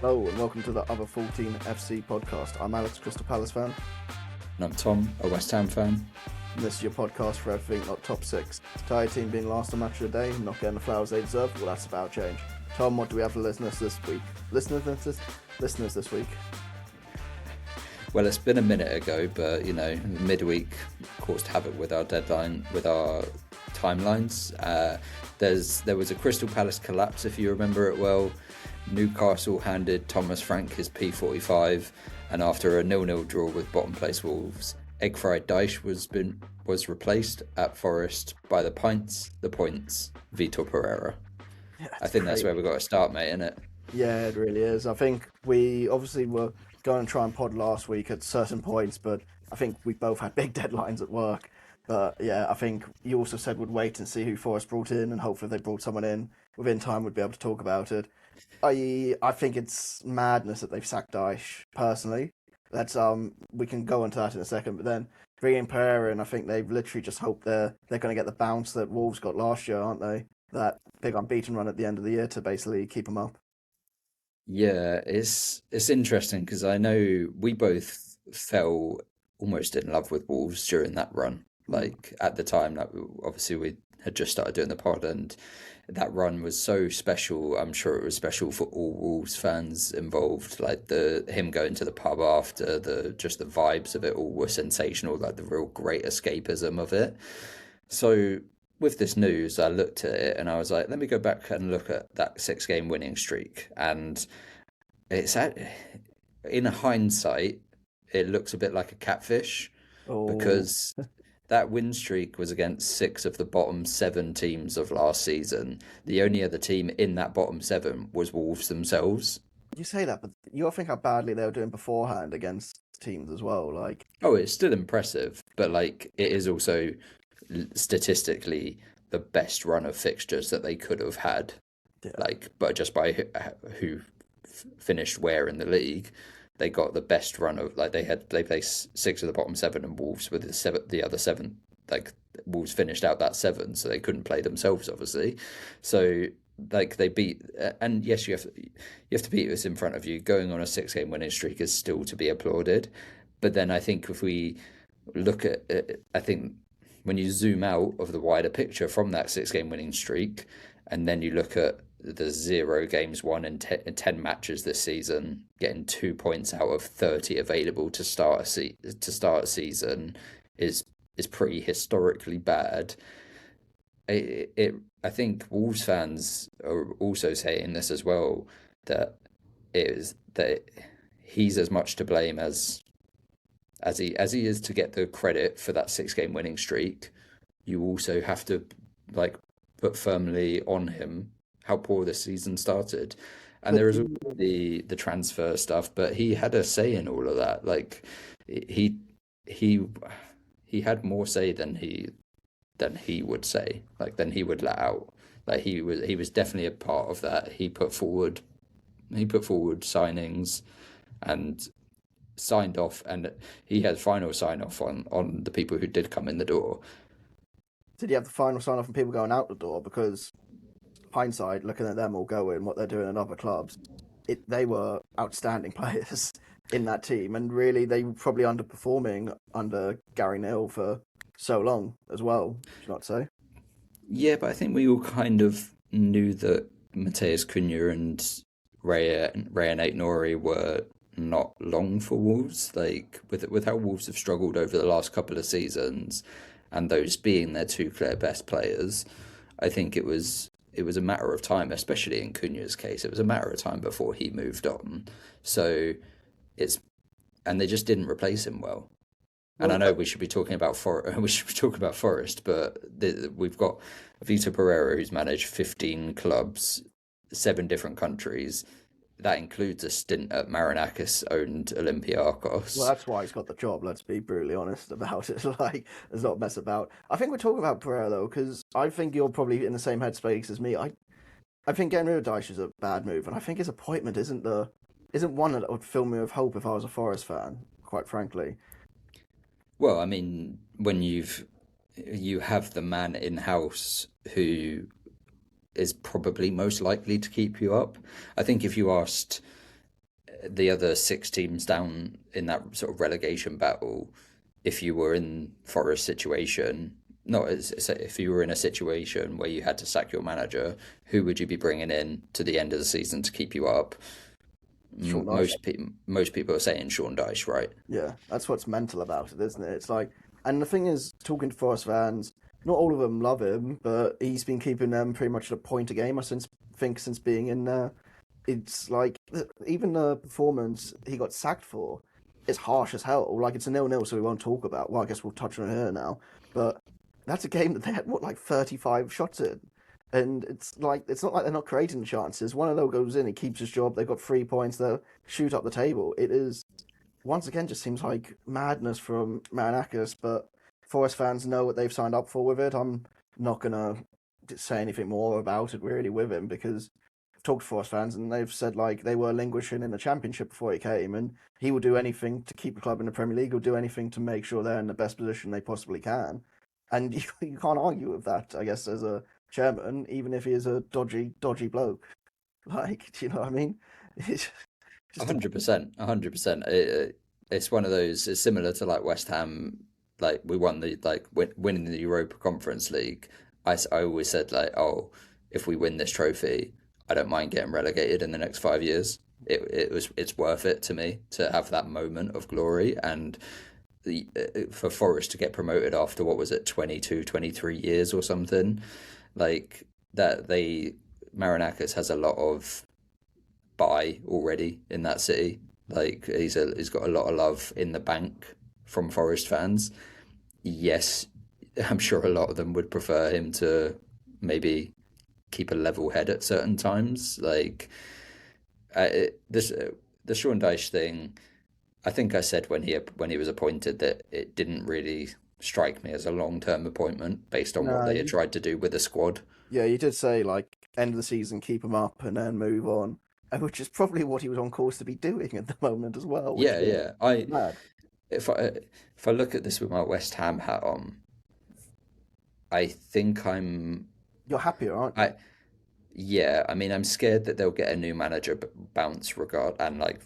Hello and welcome to the Other 14 FC podcast. I'm Alex, Crystal Palace fan. And I'm Tom, a West Ham fan. And this is your podcast for everything not top six. The entire team being last on match of the day, not getting the flowers they deserve, well, that's about change. Tom, what do we have for listeners this week? Listeners this week? Well, it's been a minute ago, but, midweek caused havoc with our deadline, with our timelines. There was a Crystal Palace collapse, if you remember it well. Newcastle handed Thomas Frank his P45, and after a 0-0 draw with bottom place Wolves, egg-fried Dyche was replaced at Forest by the points, Vitor Pereira. Yeah, I think that's where we've got to start, mate, isn't it? Yeah, it really is. I think we obviously were going to try and pod last week at certain points, but I think we both had big deadlines at work. But yeah, I think you also said we'd wait and see who Forest brought in, and hopefully if they brought someone in within time, we'd be able to talk about it. I think it's madness that they've sacked Dyche, personally. We can go into that in a second, but then bringing Pereira in, I think they've literally just hoped they're going to get the bounce that Wolves got last year, aren't they? That big unbeaten run at the end of the year to basically keep them up. Yeah, it's interesting because I know we both fell almost in love with Wolves during that run. Like at the time, that obviously we had just started doing the pod, and that run was so special. I'm sure it was special for all Wolves fans involved. Like him going to the pub after, the vibes of it all were sensational. Like the real great escapism of it. So with this news, I looked at it and I was like, let me go back and look at that 6-game winning streak. And in hindsight, it looks a bit like a catfish because that win streak was against 6 of the bottom 7 teams of last season. The only other team in that bottom 7 was Wolves themselves. You say that, but you think how badly they were doing beforehand against teams as well. It's still impressive, but it is also statistically the best run of fixtures that they could have had. Yeah. But just by who finished where in the league, they got the best run of they placed 6 of the bottom 7, and Wolves with the other 7. Wolves finished out that 7, so they couldn't play themselves, obviously. So they beat, and yes, you have to beat this in front of you. Going on a 6-game winning streak is still to be applauded. But then I think if we look at it, I think when you zoom out of the wider picture from that 6-game winning streak, and then you look at the 0 games won in 10 matches this season, getting 2 points out of 30 available to start a season is pretty historically bad. I think Wolves fans are also saying this as well, that he's as much to blame as he is to get the credit for that 6-game winning streak. You also have to put firmly on him how poor this season started. And there is the transfer stuff, but he had a say in all of that. He had more say than he would say, than he would let out. He was definitely a part of that. He put forward signings and signed off, and he had final sign off on the people who did come in the door. Did he have the final sign off from people going out the door? Because hindsight, looking at them all going, what they're doing in other clubs, they were outstanding players in that team, and really they were probably underperforming under Gary Neal for so long as well, would you not say? Yeah, but I think we all kind of knew that Matheus Cunha and Rayan Ait-Nouri were not long for Wolves. With how Wolves have struggled over the last couple of seasons, and those being their 2 clear best players, I think it was a matter of time, especially in Cunha's case. It was a matter of time before he moved on. So and they just didn't replace him well. And I know we should be talking about Forest, but we've got Vitor Pereira, who's managed 15 clubs, 7 different countries. That includes a stint at Marinakis-owned Olympiacos. Well, that's why he's got the job, let's be brutally honest about it. There's not a mess about. I think we're talking about Pereira, though, because I think you're probably in the same headspace as me. I think getting rid of Dyche is a bad move, and I think his appointment isn't one that would fill me with hope if I was a Forest fan, quite frankly. Well, I mean, when you have the man in-house who is probably most likely to keep you up. I think if you asked the other six teams down in that sort of relegation battle, if you were in Forest situation, not as if you were in a situation where you had to sack your manager, who would you be bringing in to the end of the season to keep you up? Sean Dyche. Most people are saying Sean Dyche, right? Yeah, that's what's mental about it, isn't it? It's like, and the thing is, talking to Forest fans, not all of them love him, but he's been keeping them pretty much at a point a game. Since being in there, it's like even the performance he got sacked for is harsh as hell. Like it's a 0-0, so we won't talk about. Well, I guess we'll touch on it here now, but that's a game that they had what like 35 shots in. And it's like it's not like they're not creating chances. One of those goes in, he keeps his job. They've got 3 points. They'll shoot up the table. It is once again just seems like madness from Marinakis. But Forest fans know what they've signed up for with it. I'm not gonna say anything more about it really with him because I've talked to Forest fans and they've said like they were languishing in the Championship before he came, and he will do anything to keep the club in the Premier League. He'll do anything to make sure they're in the best position they possibly can. And you can't argue with that, I guess, as a chairman, even if he is a dodgy bloke. Like, do you know what I mean? It's just 100%, 100%. It's one of those. It's similar to like West Ham. Like we won the winning the Europa Conference League. I always said like, oh, if we win this trophy, I don't mind getting relegated in the next 5 years. It's worth it to me to have that moment of glory and for Forest to get promoted after what was it 22, 23 years or something like that. Marinakis has a lot of buy already in that city. Like he's got a lot of love in the bank from Forest fans. Yes, I'm sure a lot of them would prefer him to maybe keep a level head at certain times. Like the Sean Dyche thing. I think I said when he was appointed that it didn't really strike me as a long-term appointment based on what no, they had tried to do with the squad. yeah, you did say like end of the season, keep him up, and then move on, which is probably what he was on course to be doing at the moment as well, which Yeah, is yeah. I mad. if I if I look at this with my West Ham hat on, I think You're happier, aren't you? I yeah, I mean, I'm scared that they'll get a new manager bounce and like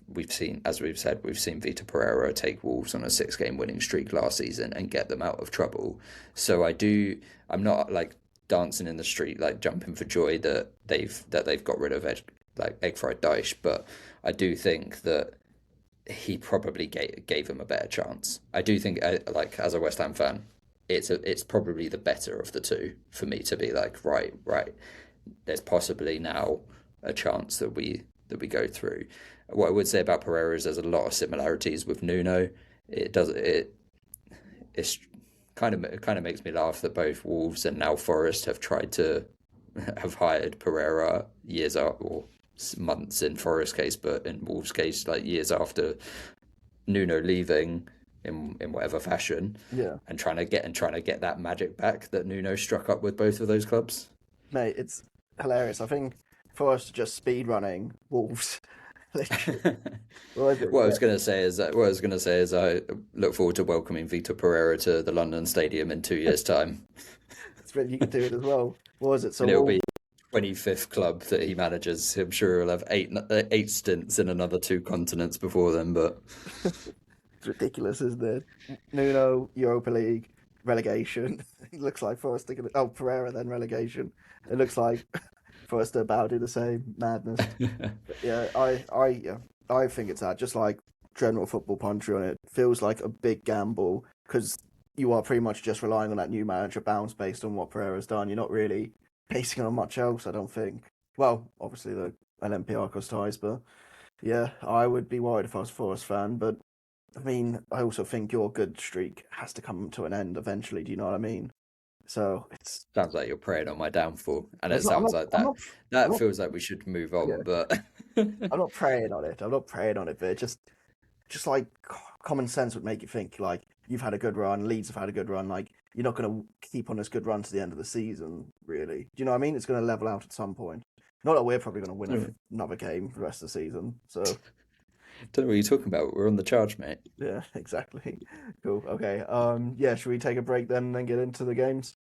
as we've said, we've seen Vitor Pereira take Wolves on a 6 game winning streak last season and get them out of trouble. So I'm not like dancing in the street, like jumping for joy that they've got rid of egg fried Dyche, but I do think that he probably gave him a better chance. I do think, like as a West Ham fan, it's probably the better of the two for me to be like, right. There's possibly now a chance that we go through. What I would say about Pereira is there's a lot of similarities with Nuno. It's it kind of makes me laugh that both Wolves and now Forest have hired Pereira years out or months in Forest case, but in Wolves case like years after Nuno leaving in whatever fashion, Yeah, and trying to get that magic back that Nuno struck up with both of those clubs. mate, it's hilarious. I think for us just speed running Wolves, literally. What is it? What I Yeah, was going to say is that what I was going to say is I look forward to welcoming Vitor Pereira to the London Stadium in 2 years' time, it's really you can do it as well. What was it? So and it'll Wolves. be 25th club that he manages. I'm sure he'll have eight stints in another two continents before then. But It's ridiculous, isn't it? Nuno, Europa League, relegation. It looks like Forest are gonna. Oh, Pereira then relegation. It looks like Forest are about to do the same madness. But yeah, I think it's that. Just like general football puncher on it, feels like a big gamble because you are pretty much just relying on that new manager bounce based on what Pereira's done. You're not really basing it on much else. I don't think. Well, obviously the Olympiacos ties, but yeah, I would be worried if I was a Forest fan, but I mean, I also think your good streak has to come to an end eventually. Do you know what I mean? So it's. sounds like you're preying on my downfall, and it It's not. I'm sounds not. like I'm that not. I'm that not. feels like we should move Yeah, on. But I'm not preying on it. I'm not preying on it, but just like common sense would make you think like you've had a good run. Leeds have had a good run. Like you're not going to keep on this good run to the end of the season, really. Do you know what I mean? It's going to level out at some point. Not that we're probably going to win another game for the rest of the season. So don't know what you're talking about. We're on the charge, mate. yeah, exactly. Cool. Okay. Yeah. Should we take a break then and then get into the games?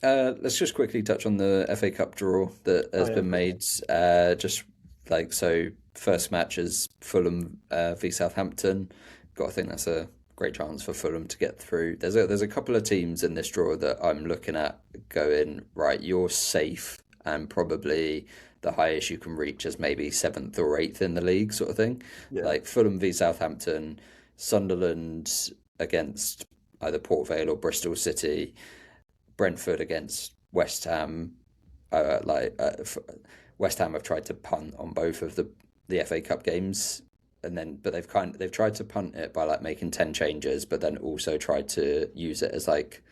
Let's just quickly touch on the FA Cup draw that Oh has yeah, of been course. made. Just Like, so first match is Fulham v Southampton. Got to think that's a great chance for Fulham to get through. There's a couple of teams in this draw that I'm looking at going, right, you're safe and probably the highest you can reach is maybe seventh or eighth in the league, sort of thing. Yeah, Like Fulham v Southampton, Sunderland against either Port Vale or Bristol City, Brentford against West Ham. Uh, like uh, West Ham have tried to punt on both of the FA Cup games, and then but they've tried to punt it by like making 10 changes, but then also tried to use it as like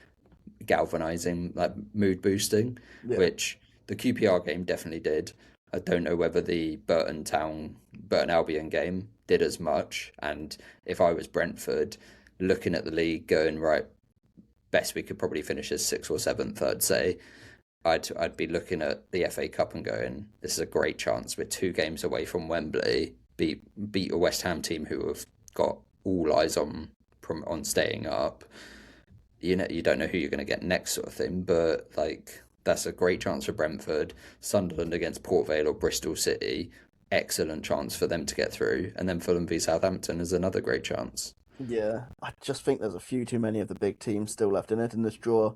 galvanizing, like mood boosting, yeah, which the QPR game definitely did. I don't know whether the Burton Albion game did as much. And if I was Brentford, looking at the league, going right, best we could probably finish as sixth or seventh, I'd say. I'd be looking at the FA Cup and going, this is a great chance. We're 2 games away from Wembley. Beat a West Ham team who have got all eyes on staying up. You know, you don't know who you're going to get next, sort of thing. But like, that's a great chance for Brentford. Sunderland against Port Vale or Bristol City, excellent chance for them to get through. And then Fulham v Southampton is another great chance. yeah. I just think there's a few too many of the big teams still left in it, and this draw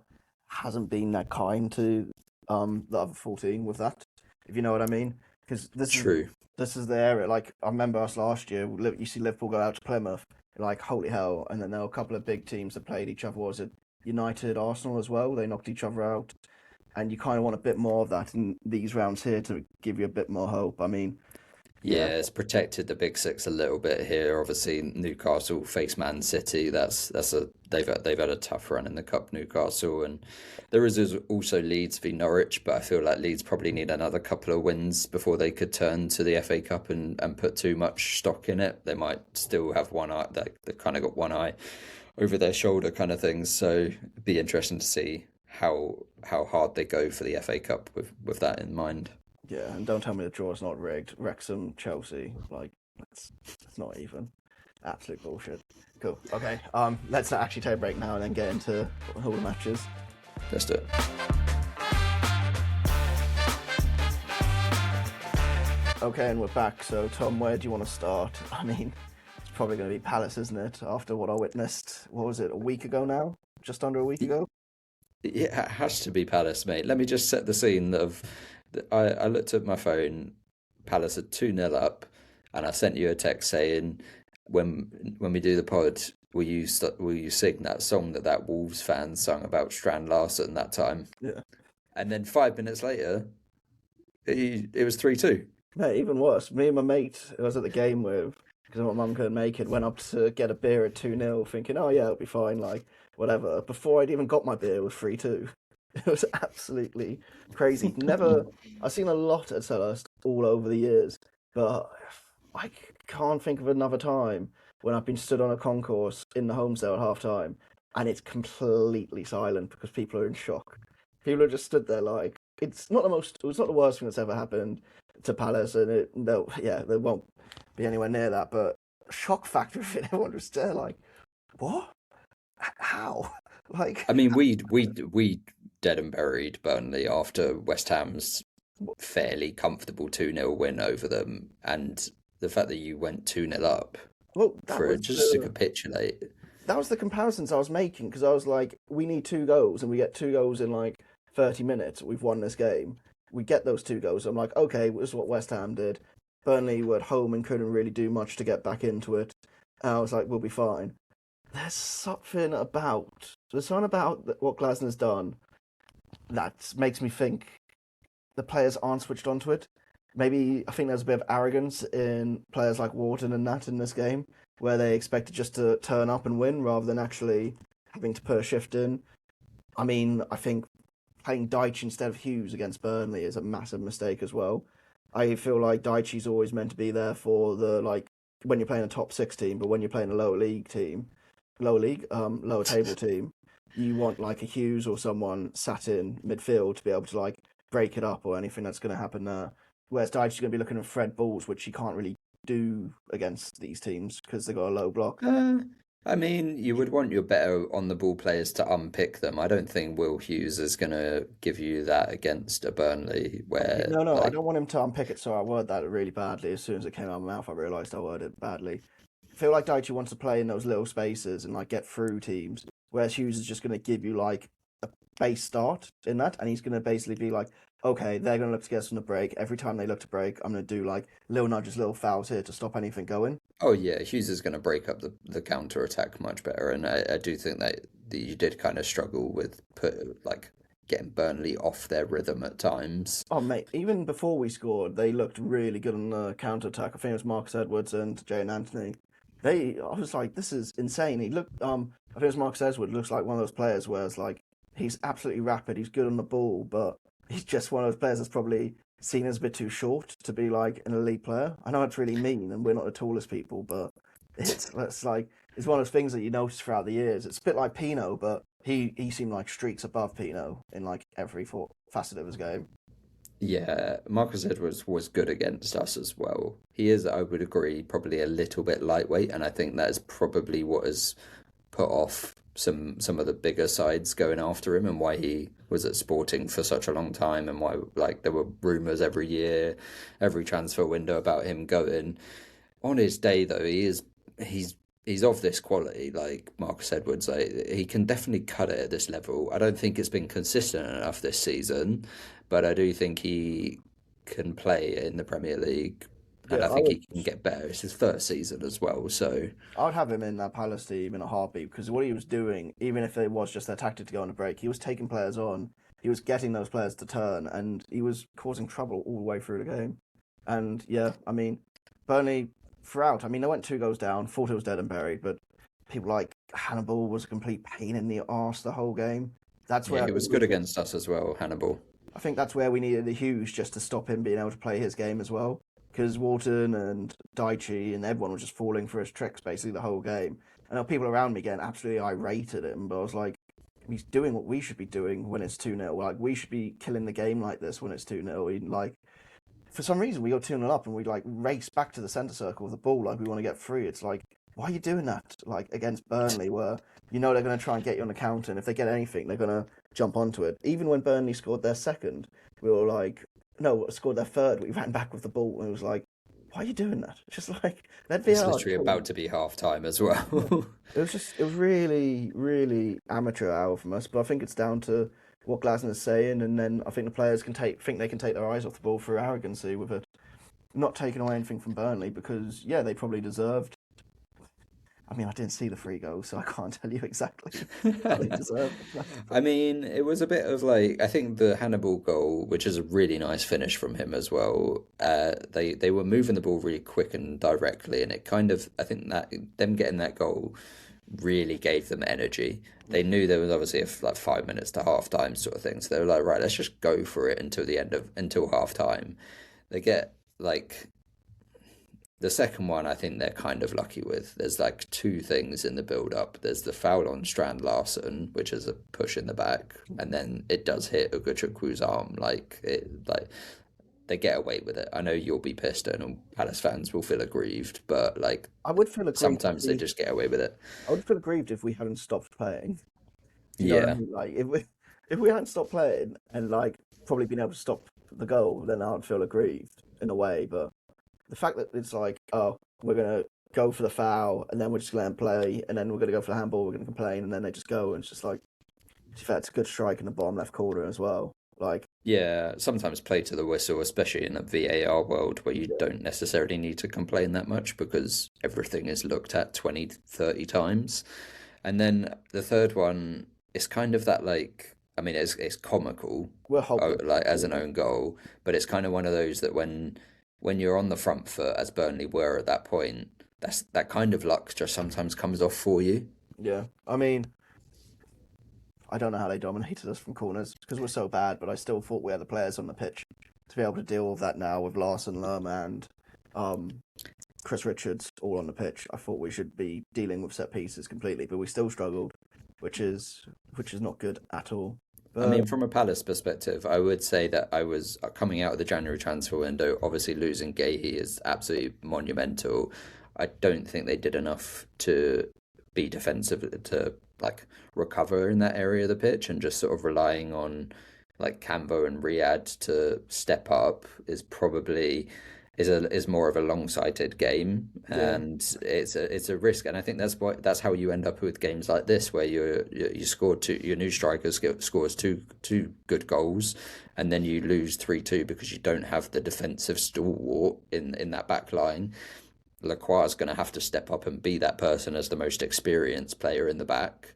hasn't been that kind to the other 14 with that, if you know what I mean. Because True. this is the area. Like I remember us last year. You see Liverpool go out to Plymouth, like holy hell, and then there were a couple of big teams that played each other. Was it United, Arsenal as well? They knocked each other out, and you kind of want a bit more of that in these rounds here to give you a bit more hope. I mean, Yeah, yeah, it's protected the big six a little bit here. Obviously, Newcastle face Man City. They've had a tough run in the cup, Newcastle, and there is also Leeds v Norwich. But I feel like Leeds probably need another couple of wins before they could turn to the FA Cup and put too much stock in it. They might still have one eye. They've kind of got one eye over their shoulder, kind of things. So it'd be interesting to see how hard they go for the FA Cup with that in mind. yeah. And don't tell me the draw's not rigged. Wrexham, Chelsea, like it's not even. Absolute bullshit. Cool. Okay. Let's not actually take a break now and then get into all the matches. Let's do it. Okay, and we're back. So, Tom, where do you want to start? I mean, it's probably going to be Palace, isn't it? After what I witnessed, what was it, a week ago now? Just under a week ago? Yeah, it has to be Palace, mate. Let me just set the scene of. I looked at my phone. Palace are 2-0 up, and I sent you a text saying, when we do the pod, will you sing that song that Wolves fan sung about Strand Larsen that time? Yeah. And then 5 minutes later, it was 3-2. Mate, even worse. Me and my mate who I was at the game with, because my mum couldn't make it, went up to get a beer at 2-0, thinking, oh yeah, it'll be fine, like, whatever. Before I'd even got my beer, it was 3-2. It was absolutely crazy. I've seen a lot at Selhurst all over the years, but I can't think of another time when I've been stood on a concourse in the home cell at half time and it's completely silent because people are in shock. People are just stood there like it's not the worst thing that's ever happened to Palace, and they won't be anywhere near that. But shock factor of it, everyone just there like, what? How? Like, I mean, we dead and buried Burnley after West Ham's fairly comfortable 2-0 win over them, and the fact that you went 2-0 up well, for just to capitulate. that was the comparisons I was making because I was like, we need 2 goals and we get 2 goals in like 30 minutes. We've won this game. We get those 2 goals. I'm like, okay, this is what West Ham did. Burnley were at home and couldn't really do much to get back into it. And I was like, we'll be fine. There's something about what Glasner's done that makes me think the players aren't switched onto it. Maybe I think there's a bit of arrogance in players like Wharton and Nat in this game, where they expected just to turn up and win rather than actually having to put a shift in. I mean, I think playing Dyche instead of Hughes against Burnley is a massive mistake as well. I feel like Dyche's always meant to be there for the like when you're playing a top six team, but when you're playing a lower table team, you want like a Hughes or someone sat in midfield to be able to like break it up or anything that's going to happen there. Whereas Dyche's going to be looking at Fred balls, which he can't really do against these teams because they've got a low block. I mean, you would want your better on the ball players to unpick them. I don't think Will Hughes is going to give you that against a Burnley where, No, I like, don't want him to unpick it, so I worded that really badly. As soon as it came out of my mouth, I realised I worded it badly. I feel like Dyche wants to play in those little spaces and like get through teams, whereas Hughes is just going to give you like a base start in that, and he's going to basically be like, okay, they're going to look to get us on the break. Every time they look to break, I'm going to do like little nudges, little fouls here to stop anything going. oh yeah, Hughes is going to break up the counter attack much better. And I do think that you did kind of struggle with like getting Burnley off their rhythm at times. Oh mate, even before we scored, they looked really good on the counter attack. I think it was Marcus Edwards and Jane Anthony. I was like, this is insane. He looked, I think it was Marcus Edwards. Looks like one of those players where it's like he's absolutely rapid. He's good on the ball, but he's just one of those players that's probably seen as a bit too short to be like an elite player. I know it's really mean, and we're not the tallest people, but it's like it's one of those things that you notice throughout the years. It's a bit like Pino, but he seemed like streaks above Pino in like every facet of his game. Yeah, Marcus Edwards was good against us as well. He is, I would agree, probably a little bit lightweight, and I think that is probably what has put off some of the bigger sides going after him, and why he was at Sporting for such a long time, and why like there were rumours every year, every transfer window about him going. On his day though, he's of this quality, like Marcus Edwards. Like, he can definitely cut it at this level. I don't think it's been consistent enough this season, but I do think he can play in the Premier League, and Yeah, I think he can get better. It's his first season as well, so I would have him in that Palace team in a heartbeat because what he was doing, even if it was just their tactic to go on a break, he was taking players on, he was getting those players to turn, and he was causing trouble all the way through the game. And yeah, I mean, Burnley throughout, I mean, they went 2 goals down, thought it was dead and buried, but people like Hannibal was a complete pain in the arse the whole game. That's yeah, where he was good against us as well, Hannibal. I think that's where we needed the Hughes just to stop him being able to play his game as well. Because Wharton and Daichi and everyone was just falling for his tricks basically the whole game. I know people around me getting absolutely irate at him, but I was like, he's doing what we should be doing when it's 2-0. Like, we should be killing the game like this when it's 2-0. Like, for some reason, we got 2-0 up and we, like, race back to the centre circle with the ball like we want to get free. It's like, why are you doing that? Like, against Burnley, where you know they're going to try and get you on the counter, and if they get anything, they're going to jump onto it. Even when Burnley scored their second, we were like, no, scored their third, we ran back with the ball, and it was like, why are you doing that? Just like, let me It's out. literally about to be half time as well. It was really, really amateur hour from us, but I think it's down to what Glasner's saying, and then I think the players think they can take their eyes off the ball through arrogancy with it. Not taking away anything from Burnley because, yeah, they probably deserved. I mean, I didn't see the 3 goals, so I can't tell you exactly how they deserved it. I mean, it was a bit of like I think the Hannibal goal, which is a really nice finish from him as well. They were moving the ball really quick and directly, and it kind of I think that them getting that goal really gave them energy. They knew there was obviously like 5 minutes to half time sort of thing, so they were like, right, let's just go for it until half time. They get like the second one, I think they're kind of lucky with. There's like two things in the build up. There's the foul on Strand Larson, which is a push in the back, and then it does hit Ugochukwu's arm. Like they get away with it. I know you'll be pissed and Palace fans will feel aggrieved, but like I would feel aggrieved. sometimes they just get away with it. I would feel aggrieved if we hadn't stopped playing. Do you know what I Yeah. mean? Like if we hadn't stopped playing and like probably been able to stop the goal, then I'd feel aggrieved in a way. But the fact that it's like, oh, we're gonna go for the foul and then we're just gonna let them play, and then we're gonna go for the handball, we're gonna complain, and then they just go, and it's just like, in fact, it's a good strike in the bottom left corner as well. Like, Yeah, sometimes play to the whistle, especially in a VAR world where you don't necessarily need to complain that much because everything is looked at 20, 30 times. And then the third one is kind of that like, I mean, it's comical, we're hopeless. like as an own goal, but it's kind of one of those that when you're on the front foot, as Burnley were at that point, that kind of luck just sometimes comes off for you. Yeah, I mean, I don't know how they dominated us from corners because we're so bad, but I still thought we had the players on the pitch to be able to deal with that now with Larson, Lerma, and Chris Richards all on the pitch. I thought we should be dealing with set pieces completely, but we still struggled, which is not good at all. I mean, But from a Palace perspective, I would say that I was coming out of the January transfer window. Obviously, losing Gahey is absolutely monumental. I don't think they did enough to be defensive, to like recover in that area of the pitch, and just sort of relying on like Cambo and Riyad to step up is more of a long-sighted game, Yeah, and it's a risk. And I think that's how you end up with games like this, where you score two, your new striker scores two good goals, and then you lose 3-2 because you don't have the defensive stalwart in that back line. Lacroix is going to have to step up and be that person as the most experienced player in the back,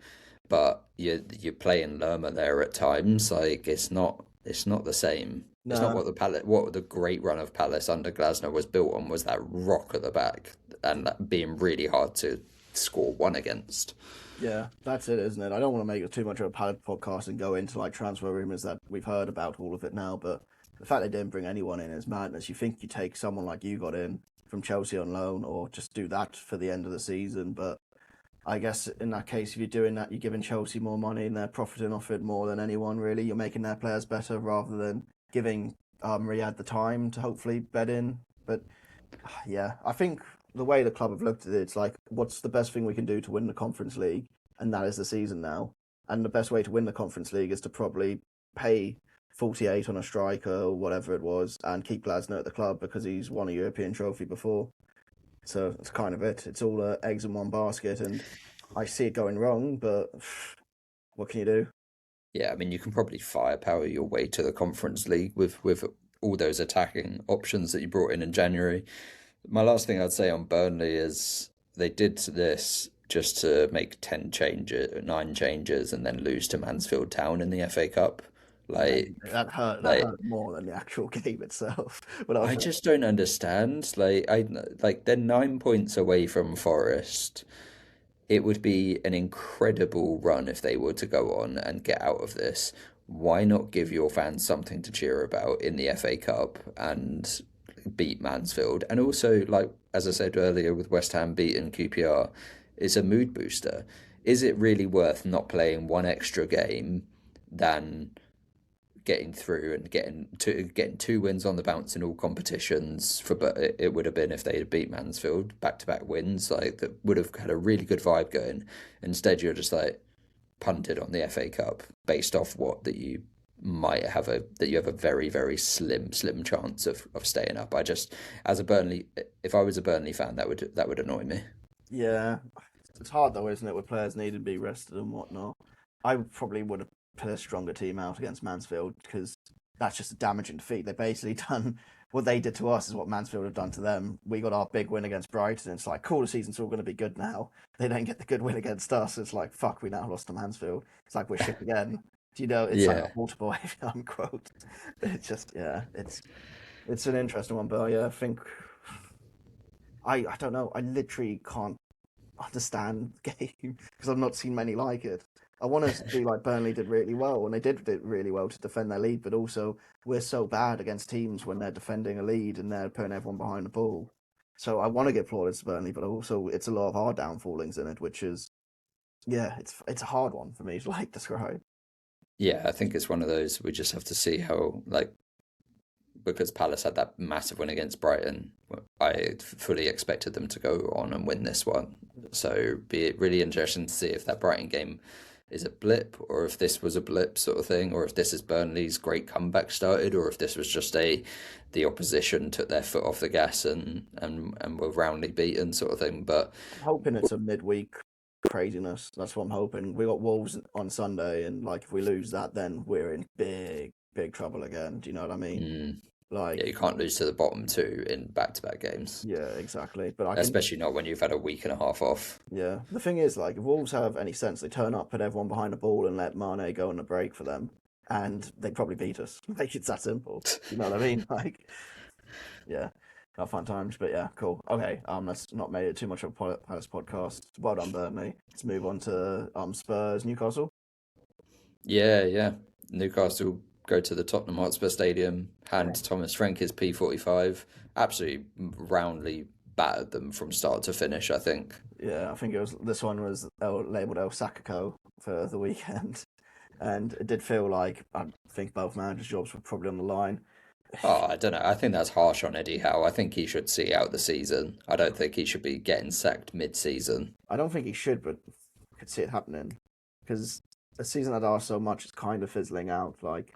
but you're playing Lerma there at times. Like it's not the same. It's not no, what the great run of Palace under Glasner was built on, was that rock at the back and that being really hard to score one against. yeah, that's it, isn't it? I don't want to make it too much of a pad podcast and go into like transfer rumors that we've heard about all of it now, but the fact they didn't bring anyone in is madness. You think you take someone like you got in from Chelsea on loan, or just do that for the end of the season, but I guess in that case, if you're doing that, you're giving Chelsea more money and they're profiting off it more than anyone, really. You're making their players better rather than giving Riyad the time to hopefully bed in. But yeah, I think the way the club have looked at it, it's like, what's the best thing we can do to win the Conference League? And that is the season now. And the best way to win the Conference League is to probably pay 48 on a striker or whatever it was and keep Glasner at the club because he's won a European trophy before. So that's kind of it. It's all eggs in one basket, and I see it going wrong, but what can you do? Yeah, I mean, you can probably firepower your way to the Conference League with all those attacking options that you brought in January. My last thing I'd say on Burnley is they did this just to make 9 changes, and then lose to Mansfield Town in the FA Cup. Yeah, Like, that hurt. That like hurt more than the actual game itself. But I was I like, just don't understand. Like they're 9 points away from Forest. It would be an incredible run if they were to go on and get out of this. Why not give your fans something to cheer about in the FA Cup and beat Mansfield? And also, like as I said earlier, with West Ham beating QPR, it's a mood booster. Is it really worth not playing one extra game than getting through and getting 2 wins on the bounce in all competitions? But it would have been, if they had beat Mansfield, back-to-back wins, like that would have had a really good vibe going. Instead, you're just like punted on the FA Cup based off what that you have a very, very slim chance of staying up. I just, as a Burnley, if I was a Burnley fan, that would annoy me. yeah, it's hard though, isn't it? With players needing to be rested and whatnot. I probably would have put a stronger team out against Mansfield because that's just a damaging defeat. They basically done what they did to us is what Mansfield have done to them. We got our big win against Brighton. It's like, cool, the season's all going to be good now. They don't get the good win against us. It's like, fuck, we now lost to Mansfield. It's like we're shit again. Do you know? It's like a Yeah. multiple unquote. It's just, yeah, it's an interesting one, but yeah, I think I don't know. I literally can't understand the game because I've not seen many like it. I want to do like Burnley did really well, and they did really well to defend their lead, but also we're so bad against teams when they're defending a lead and they're putting everyone behind the ball. So I want to give plaudits to Burnley, but also it's a lot of our downfallings in it, which is yeah, it's a hard one for me to like describe. Yeah, I think it's one of those, we just have to see how, like, because Palace had that massive win against Brighton, I fully expected them to go on and win this one. So be it really interesting to see if that Brighton game is a blip, or if this was a blip sort of thing, or if this is Burnley's great comeback started, or if this was just the opposition took their foot off the gas and were roundly beaten sort of thing. But I'm hoping it's a midweek craziness. That's what I'm hoping. We got Wolves on Sunday, and like if we lose that, then we're in big trouble again. Do you know what I mean? mm, yeah, Like, you can't lose to the bottom two in back-to-back games, yeah, exactly. But I can, especially not when you've had a week and a half off. yeah. The thing is, like, if Wolves have any sense, they turn up, put everyone behind the ball, and let Mane go on a break for them, and they probably beat us. Like, it's that simple. You know what I mean? Like, yeah, got fun times. But yeah, cool. Okay, let's not make it too much of a Palace podcast. Well done, Burnley. Let's move on to Spurs, Newcastle. Yeah, yeah. Newcastle go to the Tottenham Hotspur Stadium, Yeah, hand Thomas Frank his P45. Absolutely roundly battered them from start to finish, I think. yeah. I think this one was labeled El Sacco for the weekend, and it did feel like I think both managers' jobs were probably on the line. Oh, I don't know. I think that's harsh on Eddie Howe. I think he should see out the season. I don't think he should be getting sacked mid-season. I don't think he should, but I could see it happening because a season that are so much is kind of fizzling out. Like,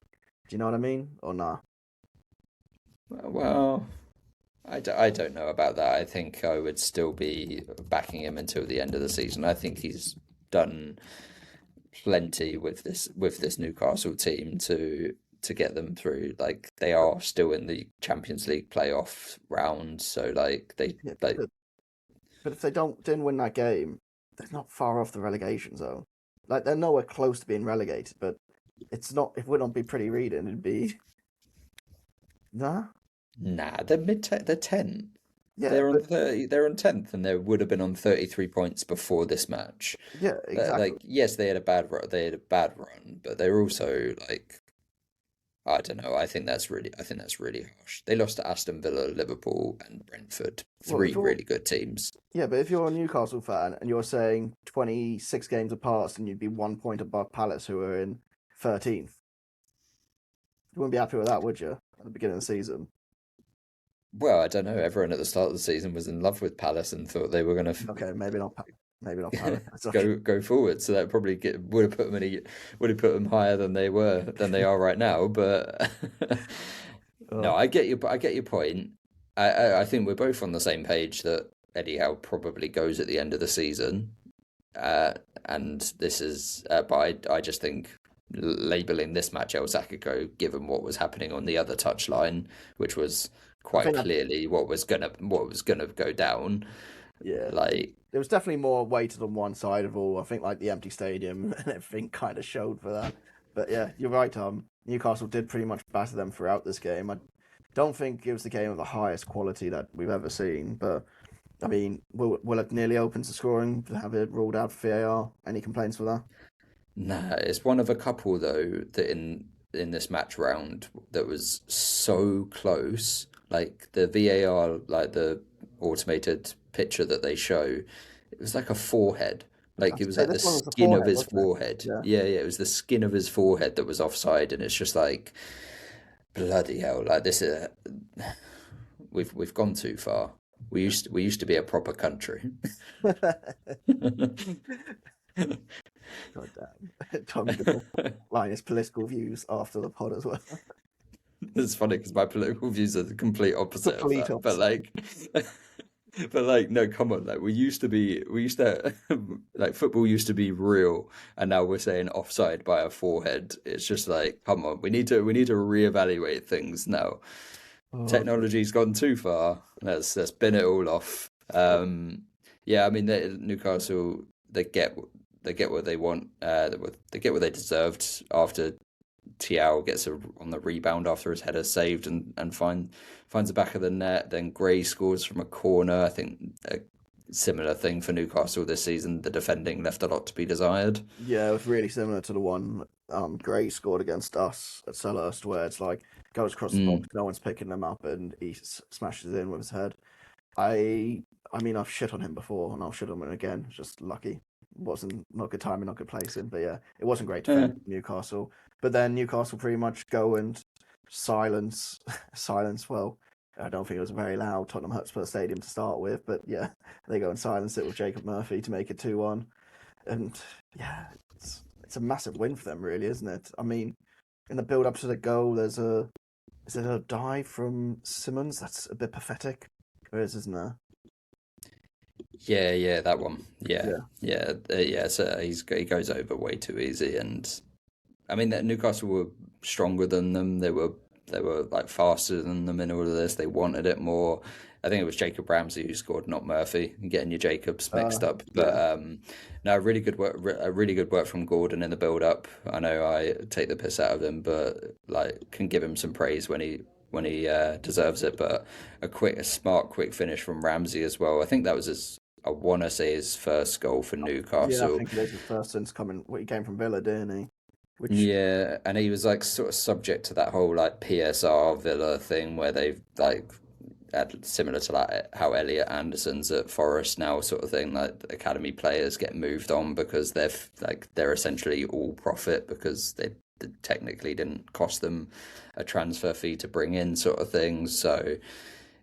do you know what I mean? Or nah? Well, I don't know about that. I think I would still be backing him until the end of the season. I think he's done plenty with this Newcastle team to get them through. Like they are still in the Champions League playoff round, so like they Yeah, like but if they didn't win that game, they're not far off the relegation zone. Like they're nowhere close to being relegated, but it's not. If we're not be pretty reading, it'd be nah. nah, they're 10. Yeah, They're on but 30, they're on 10th and they would have been on 33 points before this match. yeah, exactly. Like yes, they had a bad run, but they're also like I don't know. I think that's really harsh. They lost to Aston Villa, Liverpool, and Brentford. Well, if Three you're really good teams. yeah, but if you're a Newcastle fan and you're saying 26 games have passed and you'd be 1 point above Palace, who are in 13th, you wouldn't be happy with that, would you? At the beginning of the season. Well, I don't know. Everyone at the start of the season was in love with Palace and thought they were going Okay, maybe not. Maybe not to Palace. It's okay. go forward. So that probably would have put them higher than they are right now. But no, Oh, I get your point. I think we're both on the same page that Eddie Howe probably goes at the end of the season. Uh, and this is, but I just think labeling this match El Sacco, given what was happening on the other touchline, which was I quite think that clearly what was gonna go down. yeah, Like, there was definitely more weighted on one side of all. I think like the empty stadium and everything kind of showed for that. But yeah, you're right, Tom. Newcastle did pretty much batter them throughout this game. I don't think it was the game of the highest quality that we've ever seen, but I mean, will it nearly open to scoring to have it ruled out for VAR? Any complaints for that? nah, it's one of a couple though that in this match round that was so close. Like the VAR, like the automated picture that they show, it was like a forehead. Like I'd it was say like the this one was the skin of forehead, his wasn't it? forehead. Yeah. Yeah, it was the skin of his forehead that was offside, and it's just like bloody hell. Like this is we've gone too far. We used to be a proper country. God damn. Tom's gonna line his political views after the pod as well. It's funny because my political views are the complete opposite of Complete that. But opposite. like, but like, no, come on. Like, we used to, like, football used to be real, and now we're saying offside by a forehead. It's just like, come on, we need to reevaluate things now. Oh, Technology's gone too far. Let's bin it all off. Yeah, I mean, Newcastle, they get what they want. They get what they deserved after Tiao gets on the rebound after his header saved and finds the back of the net. Then Gray scores from a corner. I think a similar thing for Newcastle this season. The defending left a lot to be desired. yeah, it was really similar to the one Gray scored against us at Selhurst, where it's like goes across the Mm. box, no one's picking them up, and he smashes in with his head. I I mean, I've shit on him before, and I'll shit on him again. Just lucky. Wasn't not good timing, not good placing, but yeah, it wasn't great Eh, defending Newcastle. But then Newcastle pretty much go and silence, silence. Well, I don't think it was a very loud Tottenham Hotspur Stadium to start with, but yeah, they go and silence it with Jacob Murphy to make it 2-1. And yeah, it's a massive win for them, really, isn't it? I mean, in the build up to the goal, there's a is it a dive from Simmons? That's a bit pathetic. There is, isn't there? yeah, that one. Yeah. Yeah. So he goes over way too easy, and I mean that Newcastle were stronger than them. They were like faster than them in all of this. They wanted it more. I think it was Jacob Ramsey who scored, not Murphy. Getting your Jacobs mixed up, but Yeah. no, really good work from Gordon in the build up. I know I take the piss out of him, but like can give him some praise when he deserves it. But a smart, quick finish from Ramsey as well. I think that was his. I want to say his first goal for Yeah, I Newcastle. think it is his first since coming. Well, he came from Villa, didn't he? Which Yeah, and he was like sort of subject to that whole like PSR Villa thing where they've like had similar to like how Elliot Anderson's at Forest now sort of thing. Like the academy players get moved on because they're essentially all profit because technically didn't cost them a transfer fee to bring in, sort of thing. So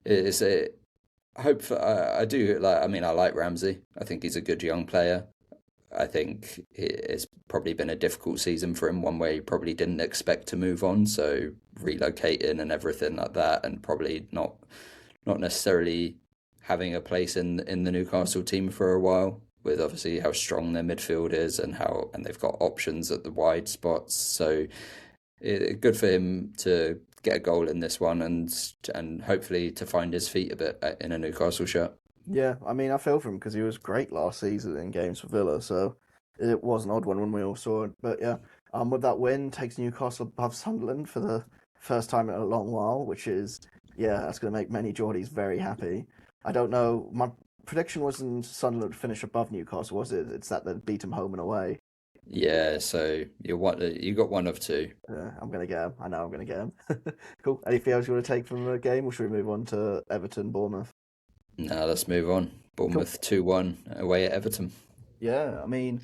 it's a hope for, I do like. I mean, I like Ramsey. I think he's a good young player. I think it's probably been a difficult season for him, one where he probably didn't expect to move on. So relocating and everything like that, and probably not necessarily having a place in the Newcastle team for a while, with obviously how strong their midfield is and they've got options at the wide spots. So good for him to get a goal in this one and hopefully to find his feet a bit in a Newcastle shirt. Yeah, I mean, I feel for him because he was great last season in games for Villa, so it was an odd one when we all saw it. But yeah, with that win, takes Newcastle above Sunderland for the first time in a long while, which is, yeah, that's going to make many Geordies very happy. I don't know, my prediction wasn't Sunderland would finish above Newcastle, was it? It's that they'd beat them home and away. Yeah, so you got one of two. I'm going to get him. I know I'm going to get him. Cool. Anything else you want to take from the game, or should we move on to Everton, Bournemouth? Now let's move on. Bournemouth 2-1 away at Everton. Yeah, I mean,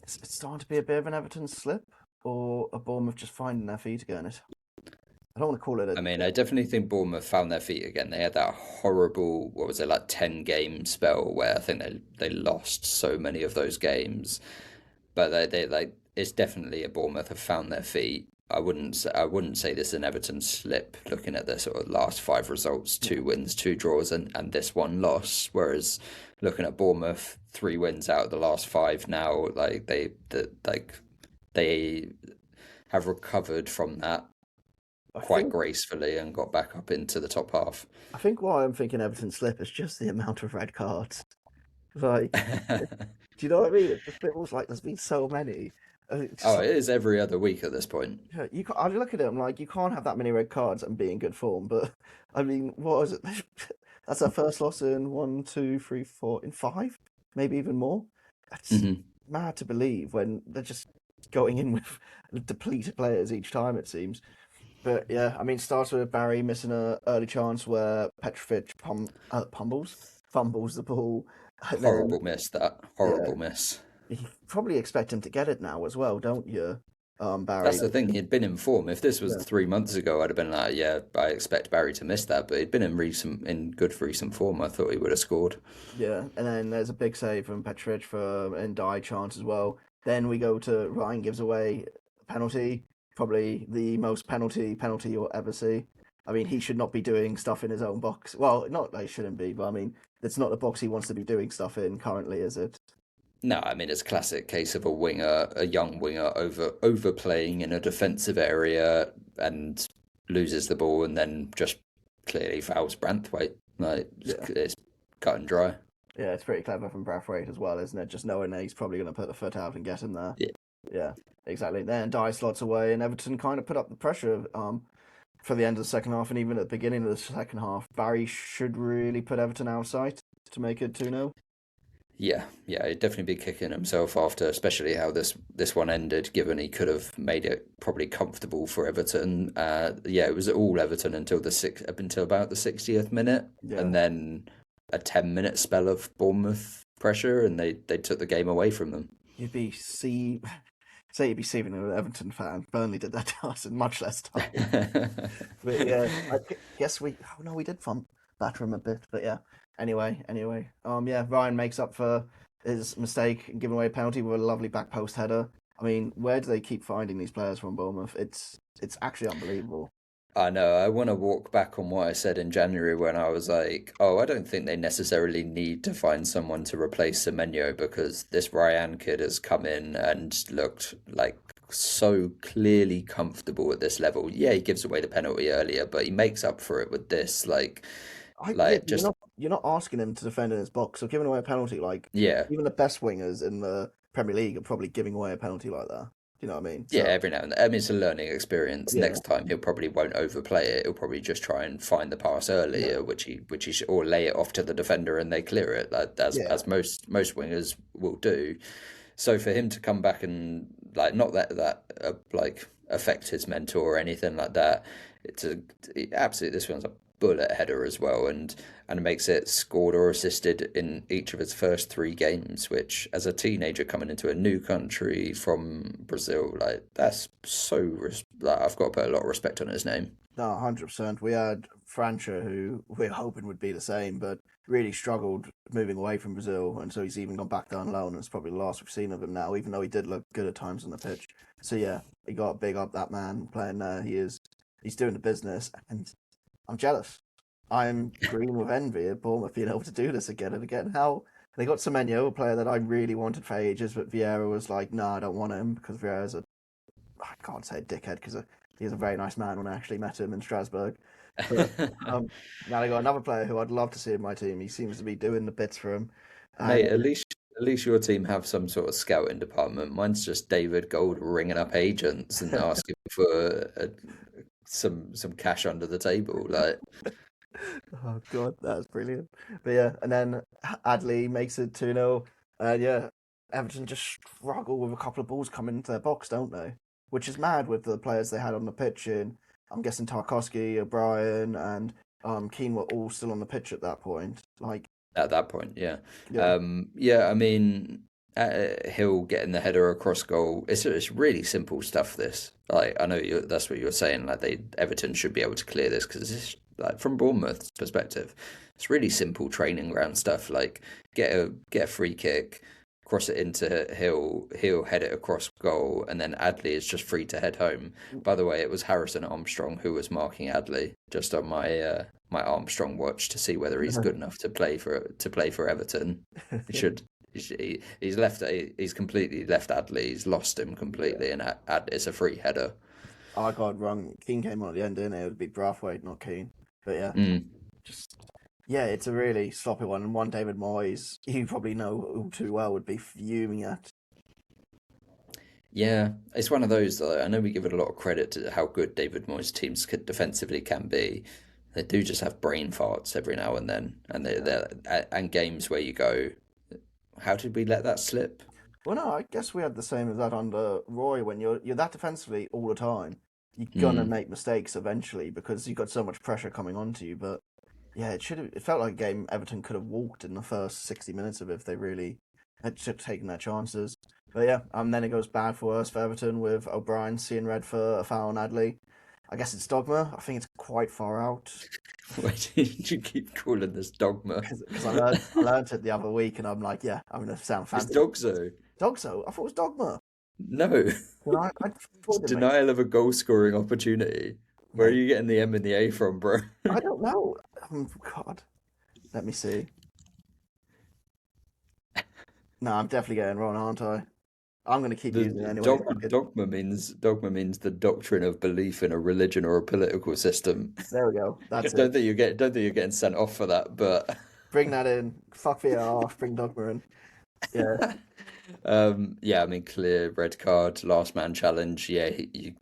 it's starting to be a bit of an Everton slip, or a Bournemouth just finding their feet again. I don't want to call it I mean, I definitely think Bournemouth found their feet again. They had that horrible, what was it, like 10-game spell where I think they lost so many of those games. But they like, it's definitely a Bournemouth have found their feet. I wouldn't say this is an Everton slip, looking at their sort of last 5 results: 2 wins, 2 draws, and this 1 loss. Whereas looking at Bournemouth, 3 wins out of the last 5 now, like they have recovered from that quite gracefully and got back up into the top half. I think why I'm thinking Everton slip is just the amount of red cards. Like, do you know what I mean? It just feels like there's been so many. It is every other week at this point. Yeah, I look at it, I'm like, you can't have that many red cards and be in good form. But I mean, what is it? That's our first loss in 1, 2, 3, 4, in 5, maybe even more. That's mad to believe when they're just going in with depleted players each time, it seems. But yeah, I mean, starts with Barry missing an early chance where Petrovic fumbles the ball. Horrible miss, that. Horrible miss. You probably expect him to get it now as well, don't you, Barry? That's the thing. He'd been in form. If this was 3 months ago, I'd have been like, yeah, I expect Barry to miss that. But he'd been in good recent form. I thought he would have scored. Yeah, and then there's a big save from Petrovic for an Ndiaye chance as well. Then we go to Ryan gives away a penalty, probably the most penalty you'll ever see. I mean, he should not be doing stuff in his own box. Well, not that he shouldn't be, but I mean, it's not the box he wants to be doing stuff in currently, is it? No, I mean, it's a classic case of a young winger overplaying in a defensive area and loses the ball and then just clearly fouls Branthwaite. Like, it's cut and dry. Yeah, it's pretty clever from Braithwaite as well, isn't it? Just knowing that he's probably going to put the foot out and get him there. Yeah, exactly. Then Ndiaye slots away, and Everton kind of put up the pressure for the end of the second half, and even at the beginning of the second half. Barry should really put Everton out of sight to make it 2-0. Yeah, he'd definitely be kicking himself after, especially how this one ended, given he could have made it probably comfortable for Everton. It was all Everton until about the 60th minute, and then a 10-minute spell of Bournemouth pressure, and they took the game away from them. You'd be receiving an Everton fan. Burnley did that to us in much less time. But yeah, I guess we did batter him a bit, but yeah. Anyway, Ryan makes up for his mistake and giving away a penalty with a lovely back post header. I mean, where do they keep finding these players from Bournemouth? It's actually unbelievable. I know. I want to walk back on what I said in January when I was like, I don't think they necessarily need to find someone to replace Semenyo, because this Ryan kid has come in and looked like so clearly comfortable at this level. Yeah, he gives away the penalty earlier, but he makes up for it with this. You're not asking him to defend in his box or giving away a penalty. Even the best wingers in the Premier League are probably giving away a penalty like that. Do you know what I mean? Yeah, every now and then. I mean, it's a learning experience. Yeah. Next time, he'll probably won't overplay it. He'll probably just try and find the pass earlier, which he should, or lay it off to the defender and they clear it, as most wingers will do. So for him to come back and not that affect his mentor or anything like that, absolutely, this one's a bullet header as well, and makes it scored or assisted in each of his first three games, which as a teenager coming into a new country from Brazil, like that's like I've got to put a lot of respect on his name. No, 100%. We had França, who we're hoping would be the same, but really struggled moving away from Brazil, and so he's even gone back down loan, and it's probably the last we've seen of him now, even though he did look good at times on the pitch. So yeah, he got to big up that man playing there. He's doing the business, and I'm jealous. I'm green with envy at Bournemouth being able to do this again and again. How they got Semenyo, a player that I really wanted for ages, but Vieira was like, no, I don't want him because Vieira's I can't say a dickhead because he's a very nice man when I actually met him in Strasbourg. But now they got another player who I'd love to see in my team. He seems to be doing the bits for him. Mate, And at least your team have some sort of scouting department. Mine's just David Gold ringing up agents and asking for some cash under the table. Like, oh god, that's brilliant. But yeah, and then Adley makes it 2-0. And yeah, Everton just struggle with a couple of balls coming into their box, don't they? Which is mad with the players they had on the pitch. In I'm guessing Tarkowski, O'Brien, and Keane were all still on the pitch at that point. Like, at that point, yeah. yeah, Yeah, I mean, Hill getting the header across goal. It's really simple stuff. This, like, I know that's what you're saying. Like, Everton should be able to clear this because it's like from Bournemouth's perspective, it's really simple training ground stuff. Like, get a free kick, cross it into Hill, he'll head it across goal, and then Adley is just free to head home. By the way, it was Harrison Armstrong who was marking Adley just on my Armstrong watch to see whether he's good enough to play for Everton. He should. He's completely left Adley. He's lost him completely, and it's a free header. I got it wrong. Keane came on at the end, didn't it? It would be Braithwaite, not Keane. But yeah, just yeah, it's a really sloppy one. And one David Moyes, you probably know all too well, would be fuming at. Yeah, it's one of those that I know we give it a lot of credit to how good David Moyes' teams defensively can be. They do just have brain farts every now and then, and and games where you go, how did we let that slip? Well, no, I guess we had the same as that under Roy. When you're that defensively all the time, you're gonna Mm. make mistakes eventually because you've got so much pressure coming onto you. But yeah, it felt like a game Everton could have walked in the first 60 minutes of it if they really had just taken their chances. But yeah, then it goes bad for worse for Everton with O'Brien seeing red for a foul on Adley. I guess it's dogma. I think it's quite far out Why did you keep calling this dogma? because I learned it the other week and I'm like, yeah, I'm gonna sound It's fancy. Dogzo. Dogso? I thought it was dogma. No, I it's thought it made denial of a goal scoring opportunity. Where are mate. you getting the M and the A from, bro? I don't know. God, let me see. No, I'm definitely getting wrong, aren't I? I'm gonna keep The using it anyway. Fuck it. dogma means the doctrine of belief in a religion or a political system. There we go. That's it. Don't think you're getting sent off for that, but Bring that in. Fuck VAR. Bring dogma in. Yeah. yeah, I mean clear red card, last man challenge. Yeah,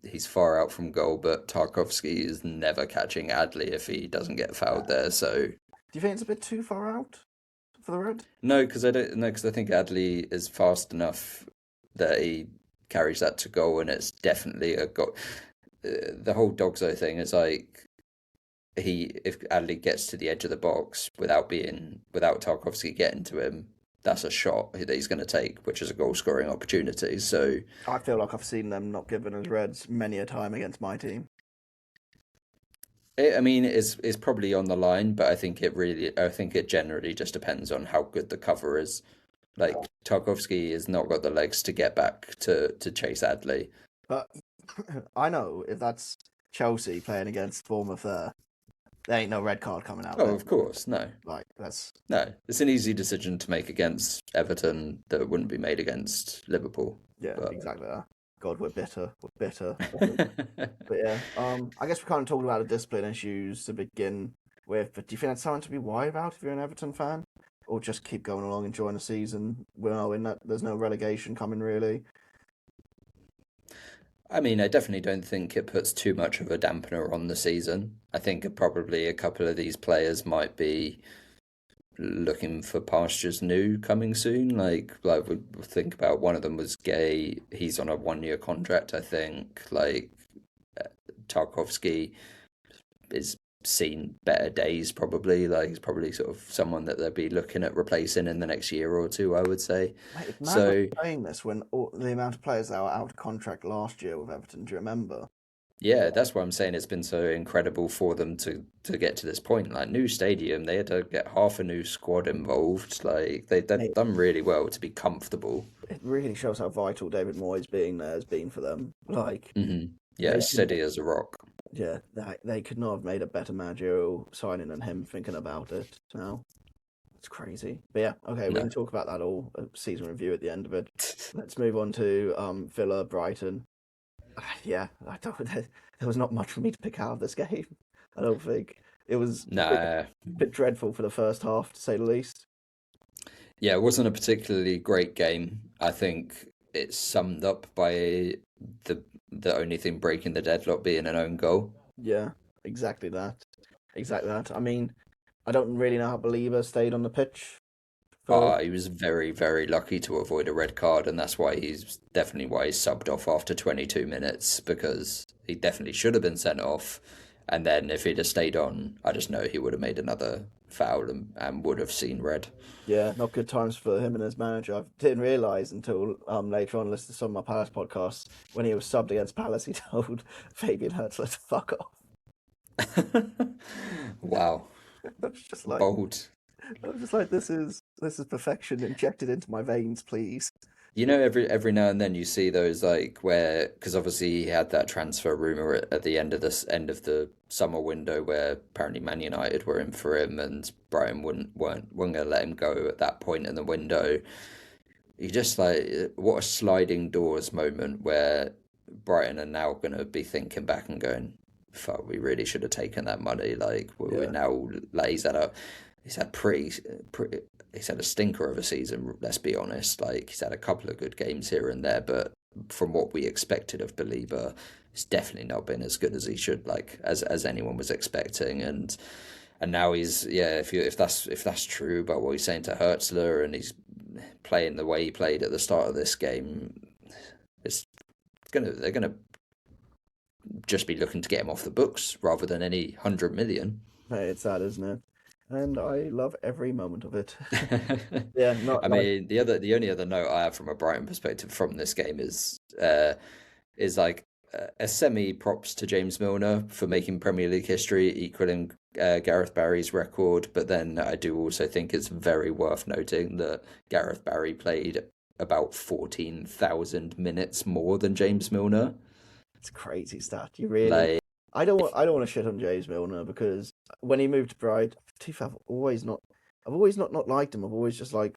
he's far out from goal, but Tarkovsky is never catching Adley if he doesn't get fouled there. So Do you think it's a bit too far out for the red? no, because I don't know because I think Adley is fast enough that he carries that to goal, and it's definitely a goal. The whole Dogzo thing is like if Adley gets to the edge of the box without Tarkovsky getting to him, that's a shot that he's going to take, which is a goal scoring opportunity. So I feel like I've seen them not given us reds many a time against my team. I mean, it's probably on the line, but I think it generally just depends on how good the cover is. Like Tarkovsky has not got the legs to get back to chase Adley. But I know if that's Chelsea playing against Bournemouth there ain't no red card coming out Oh, there. of course, no. Like, that's... No, it's an easy decision to make against Everton that wouldn't be made against Liverpool. Yeah, But exactly that. God, we're bitter. We're bitter. But yeah, I guess we kind of talked about the discipline issues to begin with, but do you think that's something to be worried about if you're an Everton fan? Or just keep going along, enjoying the season, knowing that there's no relegation coming, really? I mean, I definitely don't think it puts too much of a dampener on the season. I think probably a couple of these players might be looking for pastures new coming soon. Like we think about one of them was Gay. He's on a 1 year contract, I think. Like Tarkovsky is seen better days probably. Like he's probably sort of someone that they'll be looking at replacing in the next year or two, I would say. Mate, it's mad So saying this when the amount of players that were out of contract last year with Everton. Do you remember? yeah, that's why I'm saying it's been so incredible for them to get to this point. Like new stadium, they had to get half a new squad involved. Like they've Mate, done really well to be comfortable. it really shows how vital David Moyes being there has been for them. Like Yeah, they could, steady as a rock. yeah, they could not have made a better managerial signing than him thinking about it. Now it's crazy. But yeah, okay, we No. can talk about that all season review at the end of it. Let's move on to Villa Brighton. Yeah, I don't. There was not much for me to pick out of this game. I don't think it was Nah. a bit dreadful for the first half, to say the least. Yeah, it wasn't a particularly great game. I think it's summed up by the the only thing breaking the deadlock being an own goal. Yeah, exactly that. Exactly that. I mean, I don't really know how Believer stayed on the pitch for. He was very, very lucky to avoid a red card, and that's why he's definitely why he's subbed off after 22 minutes because he definitely should have been sent off. And then if he'd have stayed on, I just know he would have made another foul and would have seen red. Yeah, not good times for him and his manager. I didn't realise until later on, listening to some of my Palace podcasts, when he was subbed against Palace, he told Fabian Hertzler to fuck off. Wow, I was just like, bold. this is perfection injected into my veins, please. You know, every now and then you see those like where because obviously he had that transfer rumor at the end of the summer window where apparently Man United were in for him and Brighton weren't going to let him go at that point in the window. You just like what a sliding doors moment where Brighton are now going to be thinking back and going, "Fuck, we really should have taken that money." Like we're Yeah, now like he's had pretty he's had a stinker of a season, let's be honest. Like he's had a couple of good games here and there, but from what we expected of Belieber, it's definitely not been as good as he should, like as anyone was expecting. And now he's yeah, if that's true about what he's saying to Hertzler and he's playing the way he played at the start of this game, they're gonna just be looking to get him off the books rather than any 100 million. hey, it's sad, isn't it? And I love every moment of it. Yeah, not I like mean, the only other note I have from a Brighton perspective from this game is like a semi props to James Milner for making Premier League history, equaling Gareth Barry's record. But then I do also think it's very worth noting that Gareth Barry played about 14,000 minutes more than James Milner. it's a crazy stat. You really. Like, I don't want to shit on James Milner because when he moved to Brighton, I've always not liked him. I've always just like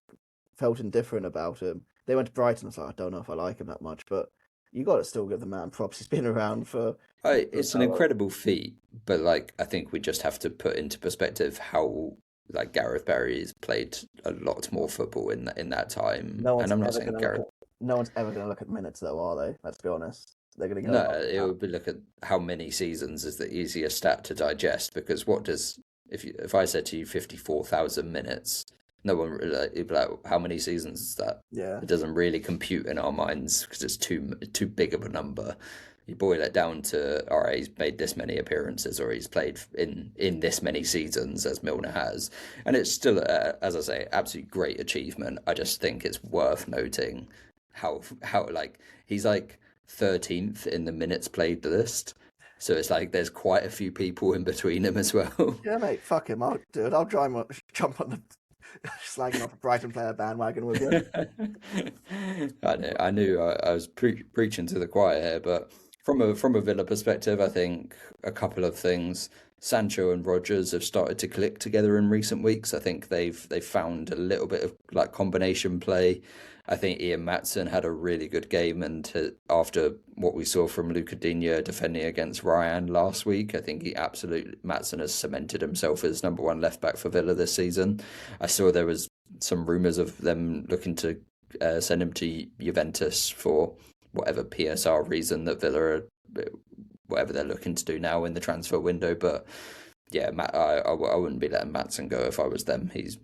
felt indifferent about him. They went to Brighton. I was like, I don't know if I like him that much, but you got to still give the man props. He's been around for it's an how long? incredible feat, but like I think we just have to put into perspective how like Gareth Barry's played a lot more football in that time. No And one's I'm not ever saying gonna look Gareth. at no one's ever gonna look at minutes though, are they? Let's be honest. They're gonna No, go, oh, it wow. would be look at how many seasons is the easiest stat to digest because what does if I said to you 54,000 minutes, no one really you'd be like how many seasons is that? Yeah, It doesn't really compute in our minds because it's too big of a number. You boil it down to all right, he's made this many appearances or he's played in this many seasons as Milner has, and it's still as I say, absolutely great achievement. I just think it's worth noting how like he's like 13th in the minutes played list. So it's like there's quite a few people in between him as well. yeah, mate. Fuck him. I'll jump on the slagging off a Brighton player bandwagon with you. I knew I was preaching to the choir here, but from a Villa perspective, I think a couple of things. Sancho and Rodgers have started to click together in recent weeks. I think they've found a little bit of like combination play. I think Ian Maatsen had a really good game, and after what we saw from Luca Digne defending against Ryan last week, I think he absolutely Maatsen has cemented himself as number one left back for Villa this season. I saw there was some rumours of them looking to send him to Juventus for whatever PSR reason that Villa are, whatever they're looking to do now in the transfer window. But yeah, I wouldn't be letting Maatsen go if I was them. He's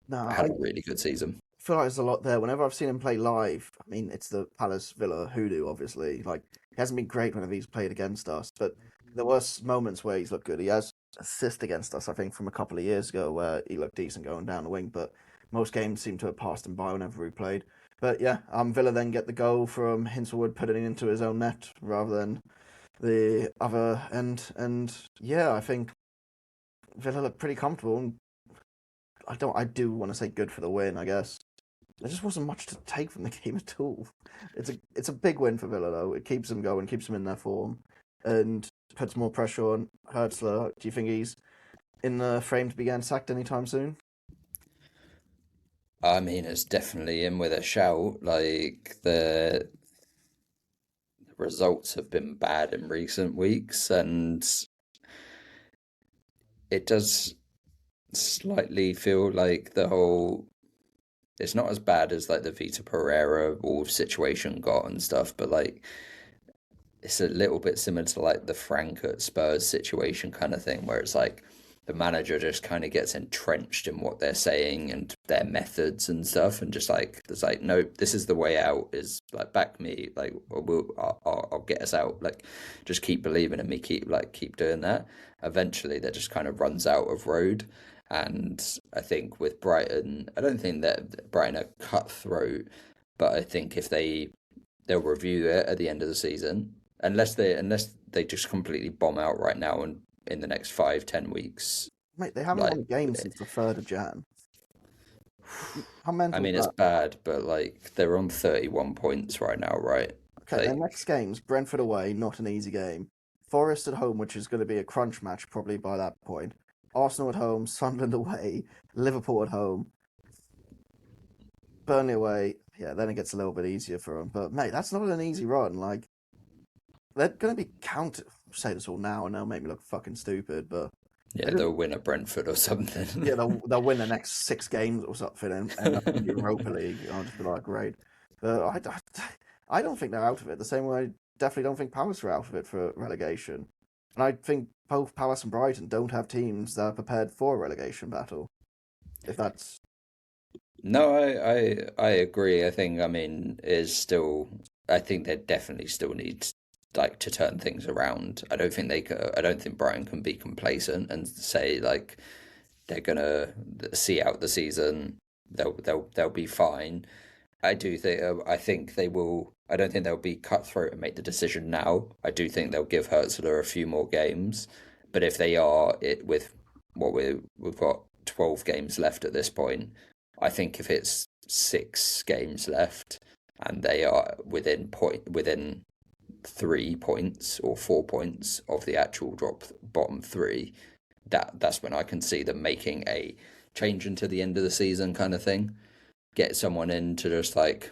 No, had I a really good season. feel like there's a lot there. Whenever I've seen him play live, I mean, it's the Palace Villa hoodoo, obviously. Like, he hasn't been great whenever he's played against us, but there was moments where he's looked good. He has assist against us, I think, from a couple of years ago where he looked decent going down the wing, but most games seem to have passed him by whenever we played. But yeah, Villa then get the goal from Hinshelwood putting it into his own net rather than the other end. And yeah, I think Villa look pretty comfortable. And I do want to say good for the win, I guess. There just wasn't much to take from the game at all. It's a big win for Villa though. It keeps them going, keeps them in their form, and puts more pressure on Hertzler. Do you think he's in the frame to be getting sacked anytime soon? I mean, it's definitely in with a shout. Like the results have been bad in recent weeks, and it does slightly feel like the whole it's not as bad as like the Vitor Pereira Wolves situation got and stuff, but like it's a little bit similar to like the Frank at Spurs situation kind of thing, where it's like the manager just kind of gets entrenched in what they're saying and their methods and stuff, and just like it's like no, this is the way out. Is like back me, like I'll get us out. Like just keep believing in me, keep doing that. Eventually, that just kind of runs out of road. And I think with Brighton, I don't think that Brighton are cutthroat, but I think if they'll review it at the end of the season, unless they just completely bomb out right now and in the next 5-10 weeks. Mate, they haven't Like, won a game since the 3rd of Jan. How I mental is mean, it's that? bad, but like they're on 31 points right now, right? Okay, their Like, next game's Brentford away, not an easy game. Forest at home, which is going to be a crunch match probably by that point. Arsenal at home, Sunderland away, Liverpool at home, Burnley away. Yeah, then it gets a little bit easier for them. But mate, that's not an easy run. Like they're going to be counted. Say this all now, and they'll make me look fucking stupid. But yeah, they'll win at Brentford or yeah, something. they'll win the next 6 games or something and end up in the Europa League. I'll just be like, great. But I don't think they're out of it. The same way I definitely don't think Palace are out of it for relegation. And I think both Palace and Brighton don't have teams that are prepared for a relegation battle. If that's No, I agree. I mean, is still. I think they definitely still need like to turn things around. I don't think Brighton can be complacent and say like they're gonna see out the season. They'll be fine. I do think. I think they will. I don't think they'll be cutthroat and make the decision now. I do think they'll give Hertzler a few more games. But if they are it with what we've got 12 games left at this point. I think if it's 6 games left and they are within 3 points or 4 points of the actual drop bottom three, that's when I can see them making a change into the end of the season kind of thing. Get someone in to just like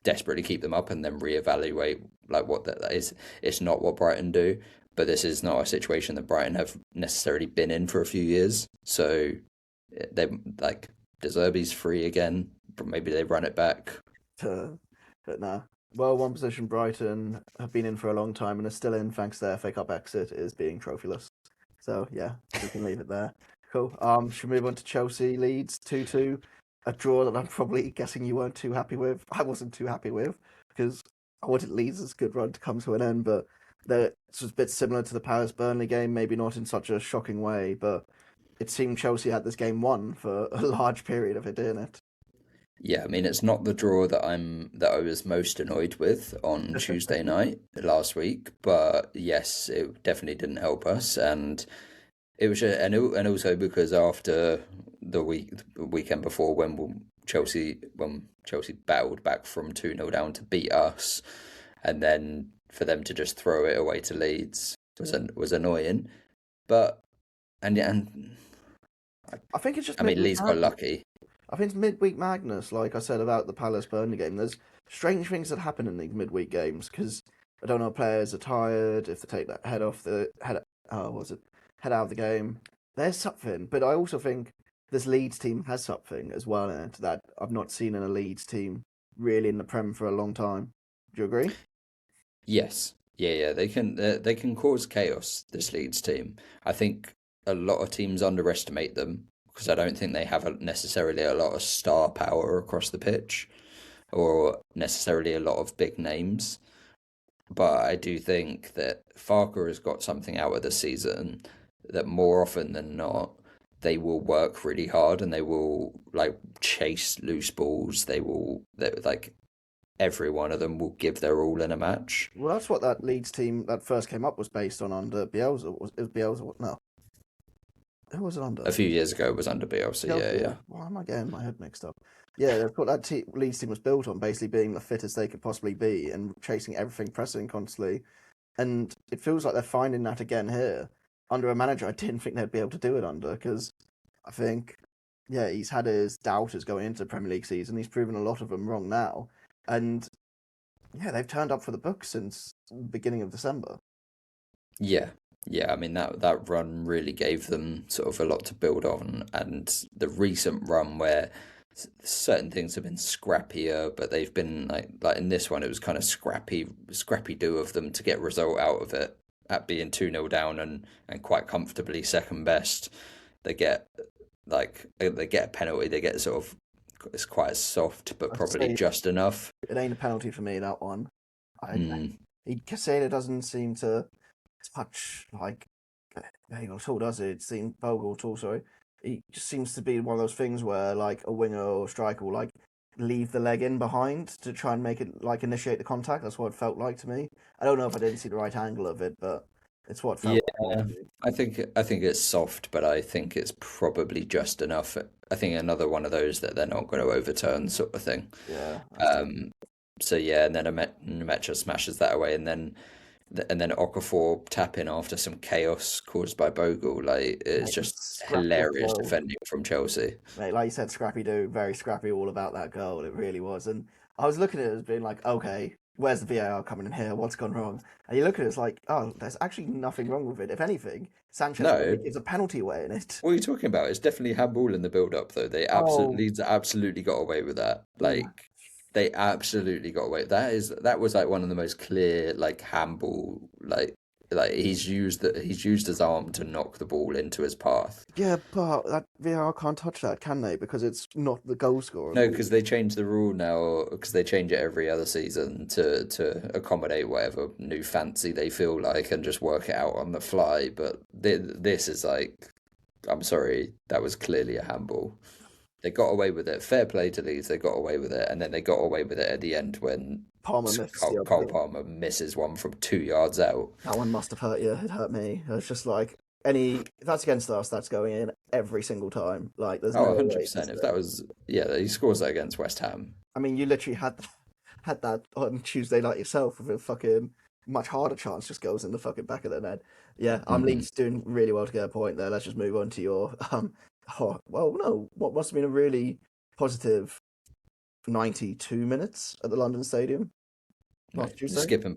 desperately keep them up and then reevaluate like what that is. It's not what Brighton do, but this is not a situation that Brighton have necessarily been in for a few years. So they like De Zerbi's free again, but maybe they run it back. but nah. Well, one position Brighton have been in for a long time and are still in thanks to their FA Cup exit is being trophyless. So yeah, we can leave it there. Cool. Should we move on to Chelsea Leeds 2-2? A draw that I'm probably guessing you weren't too happy with. I wasn't too happy with because I wanted Leeds' good run to come to an end, but this was a bit similar to the Palace Burnley game, maybe not in such a shocking way, but it seemed Chelsea had this game won for a large period of it, didn't it? Yeah, I mean it's not the draw that I was most annoyed with on Tuesday night last week, but yes, it definitely didn't help us, and it was and also because after the weekend before when Chelsea battled back from 2-0 down to beat us, and then for them to just throw it away to Leeds was annoying, but and I think it's just I mean midweek Leeds got madness. lucky. I think it's midweek madness, like I said about the Palace Burnley game. There's strange things that happen in these midweek games because I don't know if players are tired if they take that head off the head. Oh, was it head out of the game? There's something, but I also think this Leeds team has something as well in it that I've not seen in a Leeds team really in the Prem for a long time. Do you agree? Yes. Yeah, they can cause chaos, this Leeds team. I think a lot of teams underestimate them because I don't think they have necessarily a lot of star power across the pitch or necessarily a lot of big names. but I do think that Farker has got something out of the season that more often than not, they will work really hard and they will like chase loose balls. Like every one of them will give their all in a match. Well, that's what that Leeds team that first came up was based on under Bielsa. It was Bielsa? No, who was it under? A few years ago, it was under Bielsa. Yeah, Bielsa, yeah. why am I getting my head mixed up? Yeah, that's what that Leeds team was built on, basically being the fittest they could possibly be and chasing everything, pressing constantly. And it feels like they're finding that again here under a manager I didn't think they'd be able to do it under, because I think, yeah, he's had his doubters going into the Premier League season. He's proven a lot of them wrong now. And yeah, they've turned up for the book since the beginning of December. Yeah, yeah. I mean that run really gave them sort of a lot to build on, and the recent run where certain things have been scrappier, but they've been like in this one, it was kind of scrappy do of them to get result out of it. At being 2-0 down and quite comfortably second best, they get they get a penalty. They get sort of it's quite soft, but I'd probably say just enough. it ain't a penalty for me, that one. Mm, Casada doesn't seem to touch like Hegel at all, does it? It seems Bogle at all, sorry. He just seems to be one of those things where like a winger or striker will like leave the leg in behind to try and make it like initiate the contact. That's what it felt like to me. I don't know if I didn't see the right angle of it, but it's what it felt like yeah, to me. I think it's soft, but I think it's probably just enough. I think another one of those that they're not going to overturn, sort of thing. Yeah, that's it. Um, so yeah, and then Mecha smashes that away, and then Okafor tap in after some chaos caused by Bogle. Like it's Mate, it was just scrappy as hilarious well. defending from Chelsea. Mate, like you said, scrappy do, very scrappy all about that goal. It really was. And I was looking at it as being like, okay, where's the VAR coming in here? What's gone wrong? And you look at it, it's like, oh, there's actually nothing wrong with it. If anything, Sanchez No, probably gives a penalty away in it. what are you talking about? It's definitely handball in the build-up, though. They Oh, absolutely got away with that. ooh, Like they absolutely got away. That was like one of the most clear like handball like he's used his arm to knock the ball into his path. yeah, but that VAR can't touch that, can they? Because it's not the goal scorer. No, because they changed the rule now, because they change it every other season to accommodate whatever new fancy they feel like and just work it out on the fly. But this is like, I'm sorry, that was clearly a handball. They got away with it. Fair play to Leeds, they got away with it, and then they got away with it at the end when Palmer missed the other Cole thing. Palmer misses one from 2 yards out. That one must have hurt you. It hurt me. It was just like any if that's against us, that's going in every single time. Like there's Oh, no way, 100%. is If there? that was, yeah, he scores that against West Ham. I mean, you literally had that on Tuesday night yourself with a fucking much harder chance just goes in the fucking back of the net. Yeah, I'm Mm. Leeds doing really well to get a point there. Let's just move on to your well no, what must have been a really positive 92 minutes at the London Stadium last Right. Tuesday. Skipping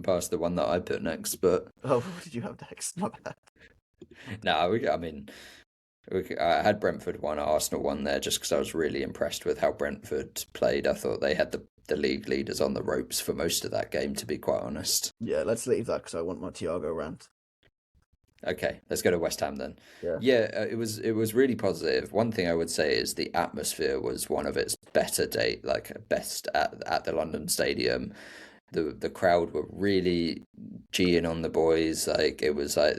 past the one that I put next, but Oh, what did you have next? My bad. no, I mean, I had Brentford one, Arsenal one there, just because I was really impressed with how Brentford played. I thought they had the league leaders on the ropes for most of that game, to be quite honest. Yeah, let's leave that because I want my Thiago rant. Okay, let's go to West Ham then. Yeah. Yeah, it was really positive. One thing I would say is the atmosphere was one of its better best at the London Stadium. The crowd were really geeing on the boys. Like it was like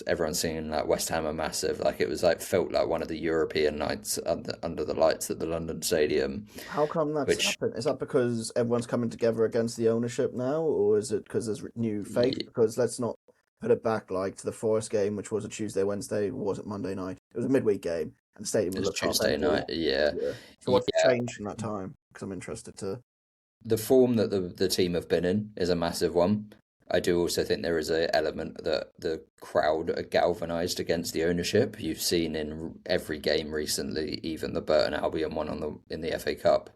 everyone singing like West Ham are massive. Like it was like felt like one of the European nights under the lights at the London Stadium, How come that's which happened? Is that because everyone's coming together against the ownership now, or is it because there's new faith? Because let's not put it back like to the Forest game, which was a Tuesday, Wednesday, or was it Monday night? It was a midweek game, and the stadium it's looked half Tuesday empty. night. Yeah, Yeah. So what's yeah. changed in that time? Because I'm interested to. The form that the team have been in is a massive one. I do also think there is a element that the crowd are galvanised against the ownership. You've seen in every game recently, even the Burton Albion one in the FA Cup.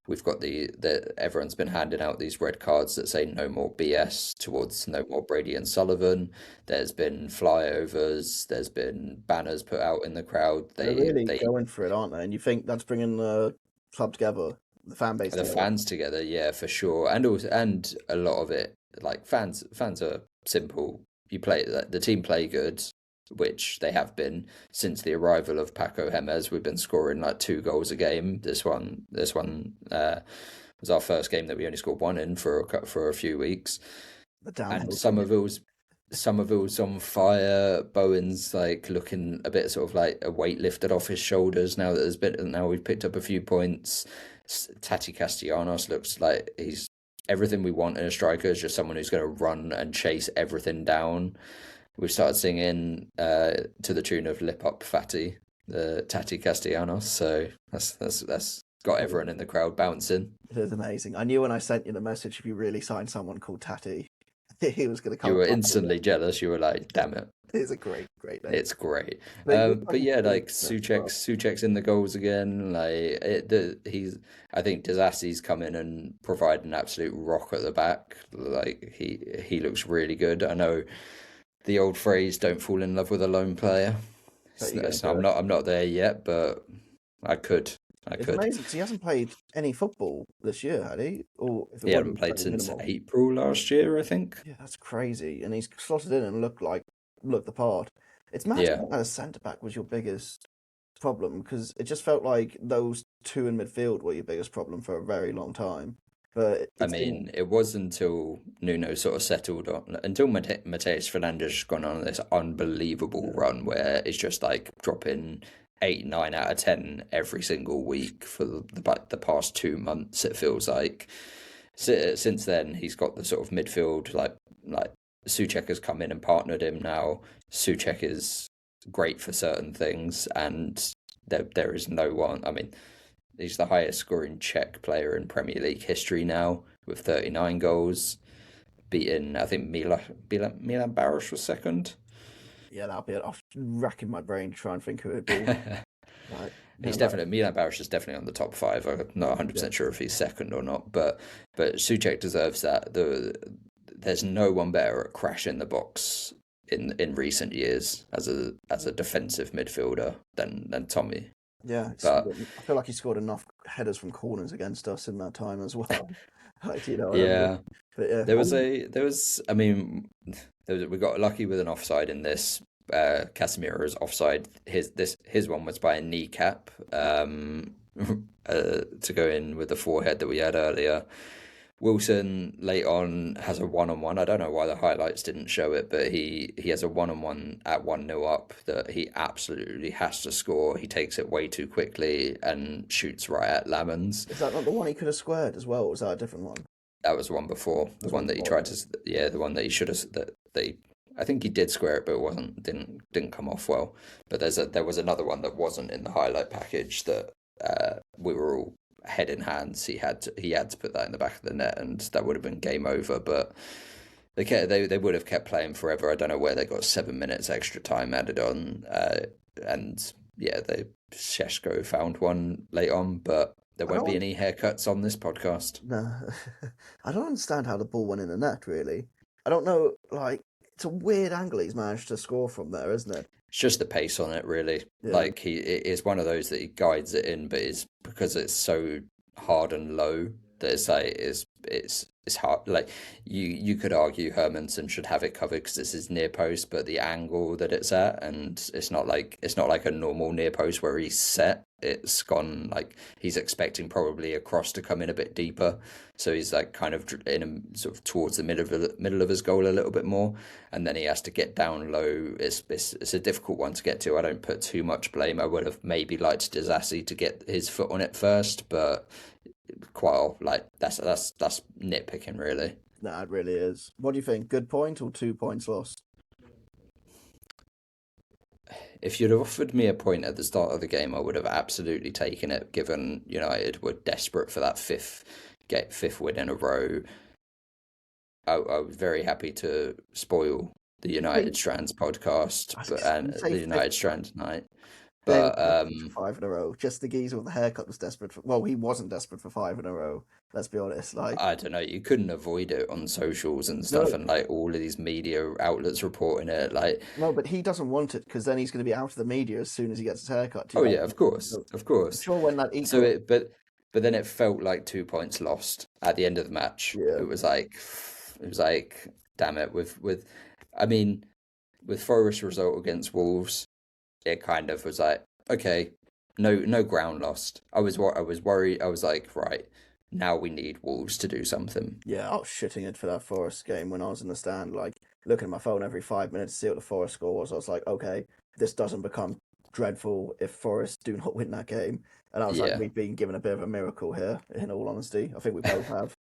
We've got the everyone's been handing out these red cards that say no more BS towards no more Brady and Sullivan. There's been flyovers. There's been banners put out in the crowd. They're They really they going for it, aren't they? And you think that's bringing the club together, the fan base the together? fans together, yeah, for sure, and a lot of it, like fans are simple. You play the team play good, which they have been since the arrival of Paco Gemes. We've been scoring like 2 goals a game. This one was our first game that we only scored one in for a few weeks. The downhill. And Somerville's on fire. Bowen's like looking a bit sort of like a weight lifted off his shoulders now that now we've picked up a few points. Tati Castellanos looks like he's everything we want in a striker, is just someone who's going to run and chase everything down. We've started singing to the tune of "Lip Up Fatty," the Tati Castellanos. So that's got everyone in the crowd bouncing. It is amazing. I knew when I sent you the message, if you really signed someone called Tati, he was going to come. You were instantly jealous. You were like, "Damn it!" It's a great name. It's great. But yeah, like Souček's in the goals again. I think Disasi's come in and provide an absolute rock at the back. Like he looks really good. I know the old phrase, "Don't fall in love with a lone player." I'm not there yet, but I could. It's amazing because he hasn't played any football this year, had he? Or if he hadn't played since April last year, I think. Yeah, that's crazy. And he's slotted in and looked the part. It's mad that a centre back was your biggest problem, because it just felt like those two in midfield were your biggest problem for a very long time. But it was until Nuno sort of settled on, until Mateus Fernandes gone on this unbelievable run where it's just like dropping 8, 9 out of 10 every single week for the past 2 months. It feels like since then he's got the sort of midfield like Souček has come in and partnered him now. Souček is great for certain things, and there is no one. I mean, he's the highest scoring Czech player in Premier League history now with 39 goals, beating, I think, Milan Baros was second. Yeah, that'll be it. I'm racking my brain to try and think who it would be. Milan Baros is definitely on the top 5. I'm not 100% sure if he's second or not, but Souček deserves that. There's no one better at crashing the box in recent years as a defensive midfielder than Tommy. Yeah, but I feel like he scored enough headers from corners against us in that time as well. Yeah. But yeah, we got lucky with an offside in this. Casemiro's offside. His one was by a kneecap to go in with the forehead that we had earlier. Wilson late on has a 1-on-1. I don't know why the highlights didn't show it, but he has a 1-on-1 at 1-0 up that he absolutely has to score. He takes it way too quickly and shoots right at Lamens. Is that not the one he could have squared as well? Or was that a different one? That was the one before. The one that he tried to, the one that he should have. I think he did square it, but didn't come off well. But there was another one that wasn't in the highlight package that we were all head in hands. He had to put that in the back of the net, and that would have been game over. But they would have kept playing forever. I don't know where they got 7 minutes extra time added on, and yeah, Šeško found one late on, but there won't be any haircuts on this podcast. No, I don't understand how the ball went in the net. Really, I don't know. Like, it's a weird angle he's managed to score from there, isn't it? It's just the pace on it, really. Yeah. Like it is one of those that he guides it in, but it's because it's so hard and low that it's like it's hard. Like you could argue Hermansen should have it covered because it's his near post, but the angle that it's at, and it's not like a normal near post where he's set. It's gone like he's expecting probably a cross to come in a bit deeper, so he's like kind of in sort of towards the middle of his goal a little bit more, and then he has to get down low. It's a difficult one to get to. I don't put too much blame. I would have maybe liked Disasi to get his foot on it first, but quite like that's nitpicking, really. Nah, it really is. What do you think? Good point or 2 points lost? If you'd have offered me a point at the start of the game, I would have absolutely taken it, given United were desperate for that fifth win in a row. I was very happy to spoil the United Strands podcast and the United Strands night. But 5 in a row. Just the geezer with the haircut was desperate for. Well, he wasn't desperate for 5 in a row. Let's be honest. Like, I don't know. You couldn't avoid it on socials and stuff, and like all of these media outlets reporting it. Like, no, but he doesn't want it because then he's going to be out of the media as soon as he gets his haircut. Oh yeah, of course. I'm sure when that equal... So but then it felt like 2 points lost at the end of the match. Yeah. It was like, damn it. With Forest's result against Wolves, it kind of was like, okay, no ground lost. I was worried. I was like, right, now we need Wolves to do something. Yeah, I was shitting it for that Forest game when I was in the stand, like looking at my phone every 5 minutes to see what the Forest score was. I was like, okay, this doesn't become dreadful if Forest do not win that game. And I was like, Yeah. we've been given a bit of a miracle here, in all honesty. I think we both have.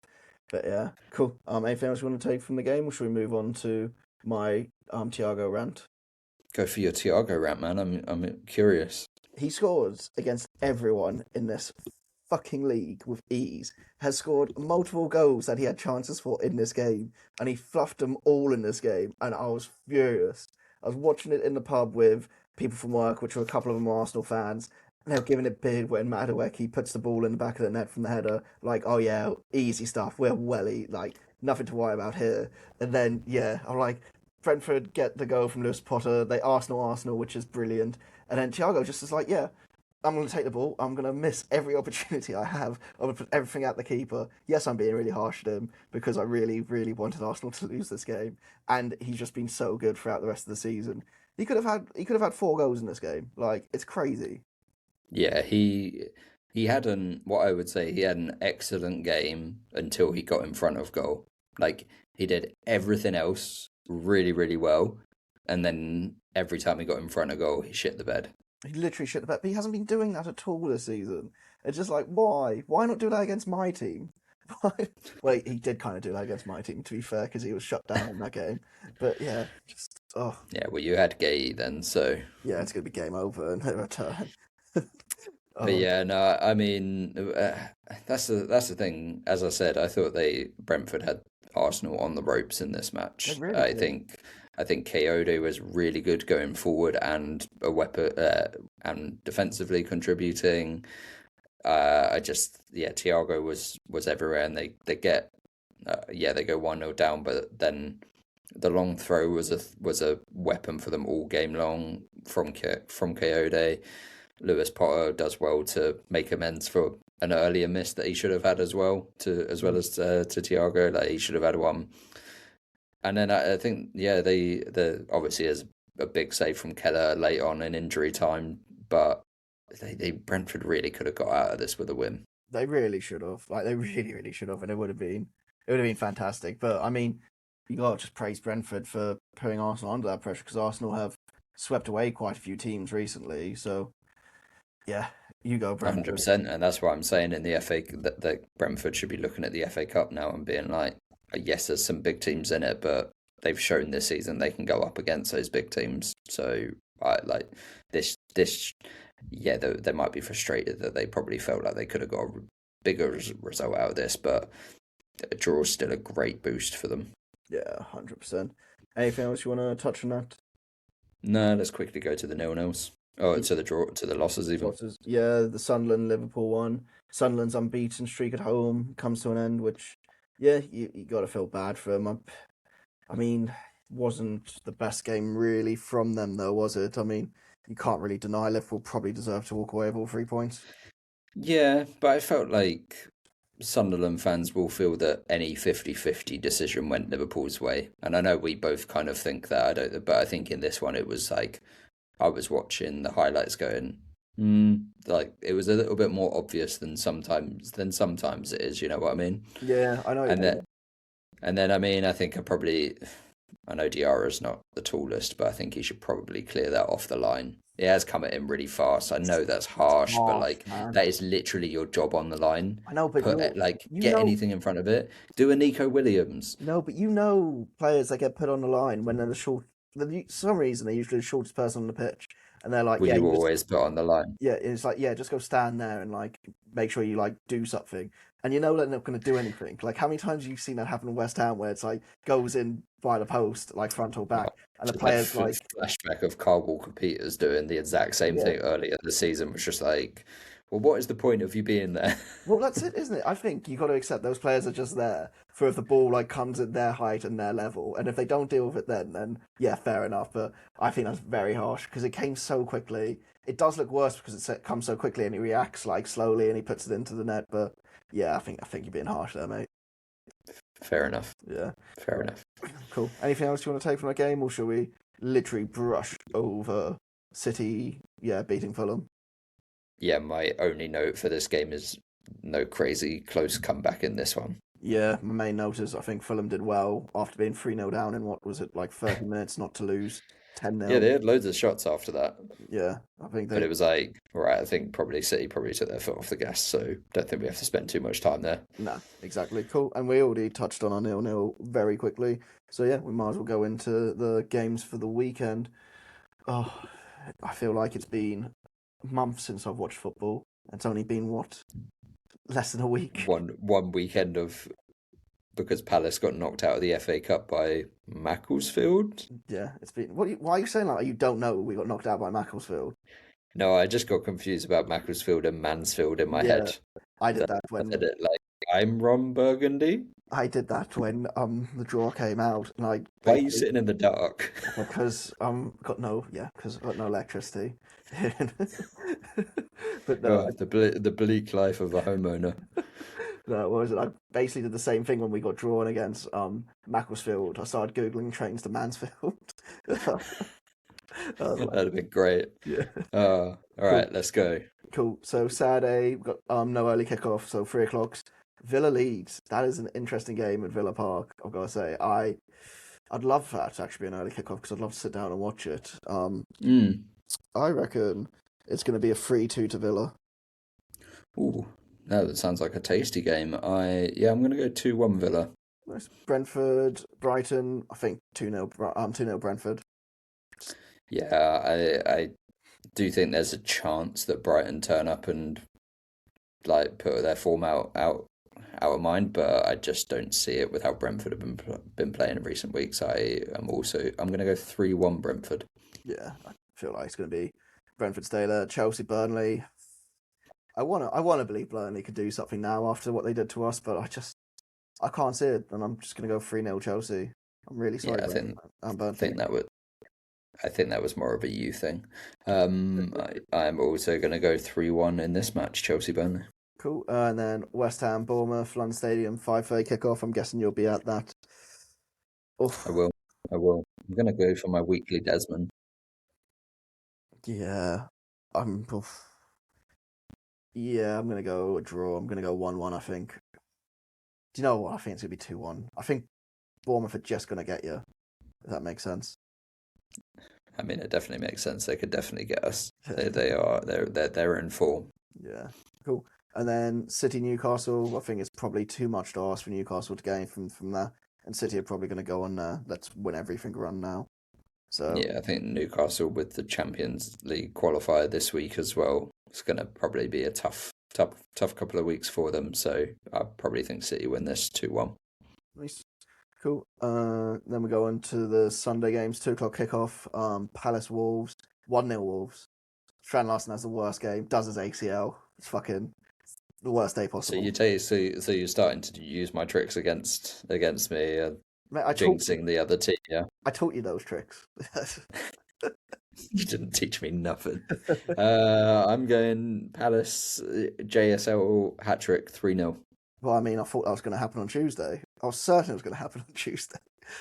But yeah, cool. Anything else you want to take from the game, or should we move on to my Thiago rant? Go for your Thiago rant, man. I'm curious. He scores against everyone in this fucking league with ease. Has scored multiple goals that he had chances for in this game, and he fluffed them all in this game. And I was furious. I was watching it in the pub with people from work, which were a couple of them were Arsenal fans, and they were giving it bid when Madueke puts the ball in the back of the net from the header. Like, oh yeah, easy stuff. We're welly, like nothing to worry about here. And then yeah, I'm like, Brentford get the goal from Lewis Potter. They Arsenal, which is brilliant. And then Thiago just is like, yeah, I'm going to take the ball. I'm going to miss every opportunity I have. I'm going to put everything at the keeper. Yes, I'm being really harsh to him because I really, really wanted Arsenal to lose this game, and he's just been so good throughout the rest of the season. He could have had 4 goals in this game. Like, it's crazy. Yeah, he had an what I would say he had an excellent game until he got in front of goal. Like he did everything else really, really well, and then every time he got in front of goal, he shit the bed. He literally shit the bed, but he hasn't been doing that at all this season. It's just like, why? Why not do that against my team? Wait, he did kind of do that against my team, to be fair, because he was shut down in that game. But yeah, just Yeah, well, you had Gay then, so. yeah, it's gonna be game over in return. But Oh, yeah, no, I mean, that's the thing. As I said, I thought Brentford had Arsenal on the ropes in this they match. really I did. think I think Kyoto was really good going forward and a weapon and defensively contributing. I just yeah, Thiago was everywhere, and they get yeah, they go 1-0 down, but then the long throw was a weapon for them all game long from Kyoto. Lewis Potter does well to make amends for an earlier miss that he should have had as well Mm. as to Thiago. Like he should have had one. And then I think yeah, the obviously is a big save from Keller late on in injury time, but they Brentford really could have got out of this with a win. They really should have. Like they really, really should have, and it would have been fantastic. But I mean, you got to just praise Brentford for putting Arsenal under that pressure because Arsenal have swept away quite a few teams recently. So yeah, you go Brentford. 100%, and that's why I'm saying in the FA that Brentford should be looking at the FA Cup now and being like, yes, there's some big teams in it, but they've shown this season they can go up against those big teams. So I like this. Yeah, they might be frustrated that they probably felt like they could have got a bigger result out of this, but a draw is still a great boost for them. Yeah, 100%. Anything else you want to touch on that? No, let's quickly go to the nil-nils. Oh, to the draw, to the losses even. Losses. Yeah, the Sunderland Liverpool one. Sunderland's unbeaten streak at home comes to an end, which yeah, you got to feel bad for them. I mean, wasn't the best game really from them though, was it? I mean, you can't really deny Liverpool probably deserve to walk away with all 3 points. Yeah, but I felt like Sunderland fans will feel that any 50-50 decision went Liverpool's way. And I know we both kind of think that, I don't, but I think in this one it was like I was watching the highlights going, like it was a little bit more obvious than sometimes it is, you know what I mean? Yeah, I know what you And then mean. I mean I know Diarra's not the tallest, but I think he should probably clear that off the line. He has come at him really fast. I know that's It's harsh, but harsh, like man. that is literally your job on the line. I know, but Put it like you get know anything in front of it. Do a Nico Williams. no, but you know players that get put on the line when they're the short. For some reason, they're usually the shortest person on the pitch, and they're like, Will yeah, you you just always put on the line? yeah, it's like yeah, just go stand there and like make sure you like do something, and you know they're not going to do anything. Like how many times have you seen that happen in West Ham where it's like goes in by the post, like front or Oh, back, and the just that players like flashback of Carl Walker Peters doing the exact same yeah. thing earlier this season, was just like, well, what is the point of you being there? Well, that's it, isn't it? I think you got to accept those players are just there for if the ball like comes at their height and their level, and if they don't deal with it, then yeah, fair enough. But I think that's very harsh because it came so quickly. It does look worse because it comes so quickly and he reacts like slowly and he puts it into the net. But yeah, I think you're being harsh there, mate. Fair enough. Yeah, Fair enough. cool. Anything else you want to take from that game, or shall we literally brush over City? Yeah, beating Fulham. Yeah, my only note for this game is no crazy close comeback in this one. Yeah, my main note is I think Fulham did well after being 3-0 down in what was it, like 30 minutes not to lose Yeah, 10-0. they had loads of shots after that, Yeah, I think but they, it was like, right, I think probably City probably took their foot off the gas, so don't think we have to spend too much time there. nah, exactly. Cool. And we already touched on our 0-0 very quickly. So yeah, we might as well go into the games for the weekend. Oh, I feel like it's been months since I've watched football. It's only been, what, less than a week? One weekend of because Palace got knocked out of the FA Cup by Macclesfield. Yeah, it's been. Why are you saying that? You don't know we got knocked out by Macclesfield? No, I just got confused about Macclesfield and Mansfield in my Yeah, head. I So did that I when said it like I'm Ron Burgundy. the draw came out, and I Why are you basically sitting in the dark? because because I've got no electricity. But no, Oh, the bleak life of a homeowner. no, what was it? I basically did the same thing when we got drawn against Macclesfield. I started googling trains to Mansfield. I was like, That'd have been great. yeah, All cool, right, let's go. cool. So Saturday we've got no early kickoff, so 3 o'clock. Villa Leeds. That is an interesting game at Villa Park. I've got to say, I'd love for that to actually be an early kickoff because I'd love to sit down and watch it. Mm. I reckon it's going to be a 3-2 to Villa. Ooh, no, that sounds like a tasty game. I'm gonna go 2-1 Villa. Nice. Brentford, Brighton. I think 2-0. 2-0 Brentford. Yeah, I do think there's a chance that Brighton turn up and like put their form out of mind, but I just don't see it with how Brentford have been playing in recent weeks. I'm gonna go 3-1 Brentford. Yeah, I feel like it's going to be Brentford stay there. Chelsea, Burnley. I wanna believe Burnley could do something now after what they did to us, but I can't see it, and I'm just going to go 3-0 Chelsea. I'm really sorry, Yeah, Burnley. think that would I think that was more of a you thing. I'm also gonna go 3-1 in this match, Chelsea Burnley. Cool. And then West Ham, Bournemouth, London Stadium, 5:30 kickoff. I'm guessing you'll be at that. I Oh, will. I will. I'm gonna go for my weekly Desmond. yeah. Oof. Yeah, I'm gonna go a draw. I'm gonna go 1-1. I think. Do you know what? I think it's gonna be 2-1. I think Bournemouth are just gonna get you. If that makes sense. I mean, it definitely makes sense. They could definitely get us. They're in form. Yeah. Cool. And then City Newcastle. I think it's probably too much to ask for Newcastle to gain from that. And City are probably gonna go on let's win everything run now. So Yeah, I think Newcastle with the Champions League qualifier this week as well. It's gonna probably be a tough couple of weeks for them. So I probably think City win this 2-1. nice. Cool. Then we go on to the Sunday games, 2 o'clock kickoff. Palace Wolves, 1-0 Wolves. Fran Larson has the worst game, does his ACL. It's fucking the worst day So possible. you take so you're starting to use my tricks against me, Mate, jinxing the other team. Yeah, I taught you those tricks. you didn't teach me nothing. I'm going Palace JSL hat trick 3-0. Well, I mean, I thought that was going to happen on Tuesday. I was certain it was going to happen on Tuesday.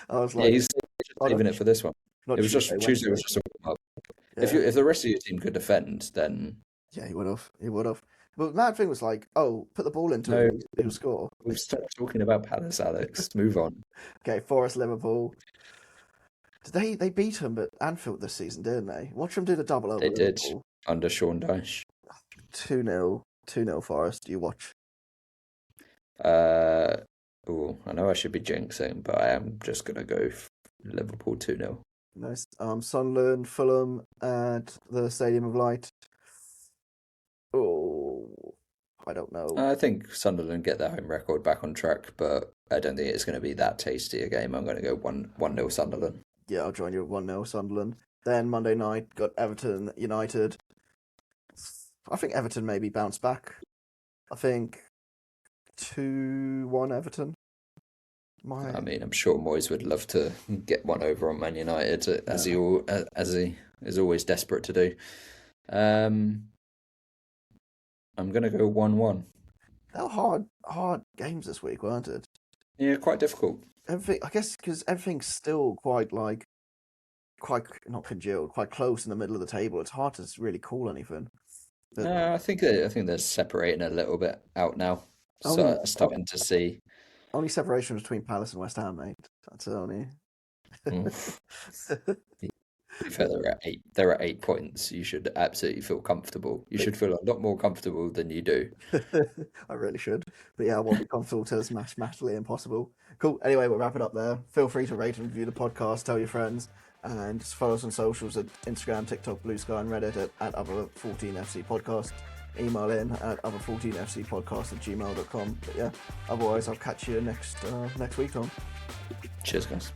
I was Yeah, like, he's just oh, no, saving it for this one. not It was Tuesday, just Tuesday was Wednesday. just a warm up. Yeah, If the rest of your team could defend, then yeah, he would have. He would have. But the mad thing was like, oh, put the ball into no, him, he'll score. we've stopped talking about Palace, Alex. Move on. Okay, Forest, Liverpool. They beat him at Anfield this season, didn't they? Watch them do the double over They did Liverpool. under Sean Dyche. 2-0, 2-0 Forest. You watch. Uh, I know I should be jinxing, but I am just gonna go Liverpool 2-0. Nice. Sunderland, Fulham at the Stadium of Light. Oh, I don't know. I think Sunderland get their home record back on track, but I don't think it's going to be that tasty a game. I'm going to go 1-0 Sunderland. Yeah, I'll join you at 1-0 Sunderland. Then Monday night, got Everton United. I think Everton maybe bounce back. I think 2-1 Everton. I mean, I'm sure Moyes would love to get one over on Man United, as he is always desperate to do. I'm going to go 1-1. They were hard games this week, weren't it? Yeah, quite difficult. Everything, I guess, because everything's still quite not congealed, quite close in the middle of the table. It's hard to really call anything. But I think they're separating a little bit out now. only So starting to see. only separation between Palace and West Ham, mate. That's the only. Mm. To be fair, they're at 8 points. You should absolutely feel comfortable. You should feel a lot more comfortable than you do. I really should. But yeah, I won't be comfortable till it's mathematically impossible. Cool. Anyway, we'll wrap it up there. Feel free to rate and review the podcast, tell your friends, and just follow us on socials at Instagram, TikTok, Blue Sky, and Reddit at other14FC podcast. Email in at other14fcpodcast@gmail.com. But yeah, otherwise I'll catch you next week, Tom. Cheers, guys.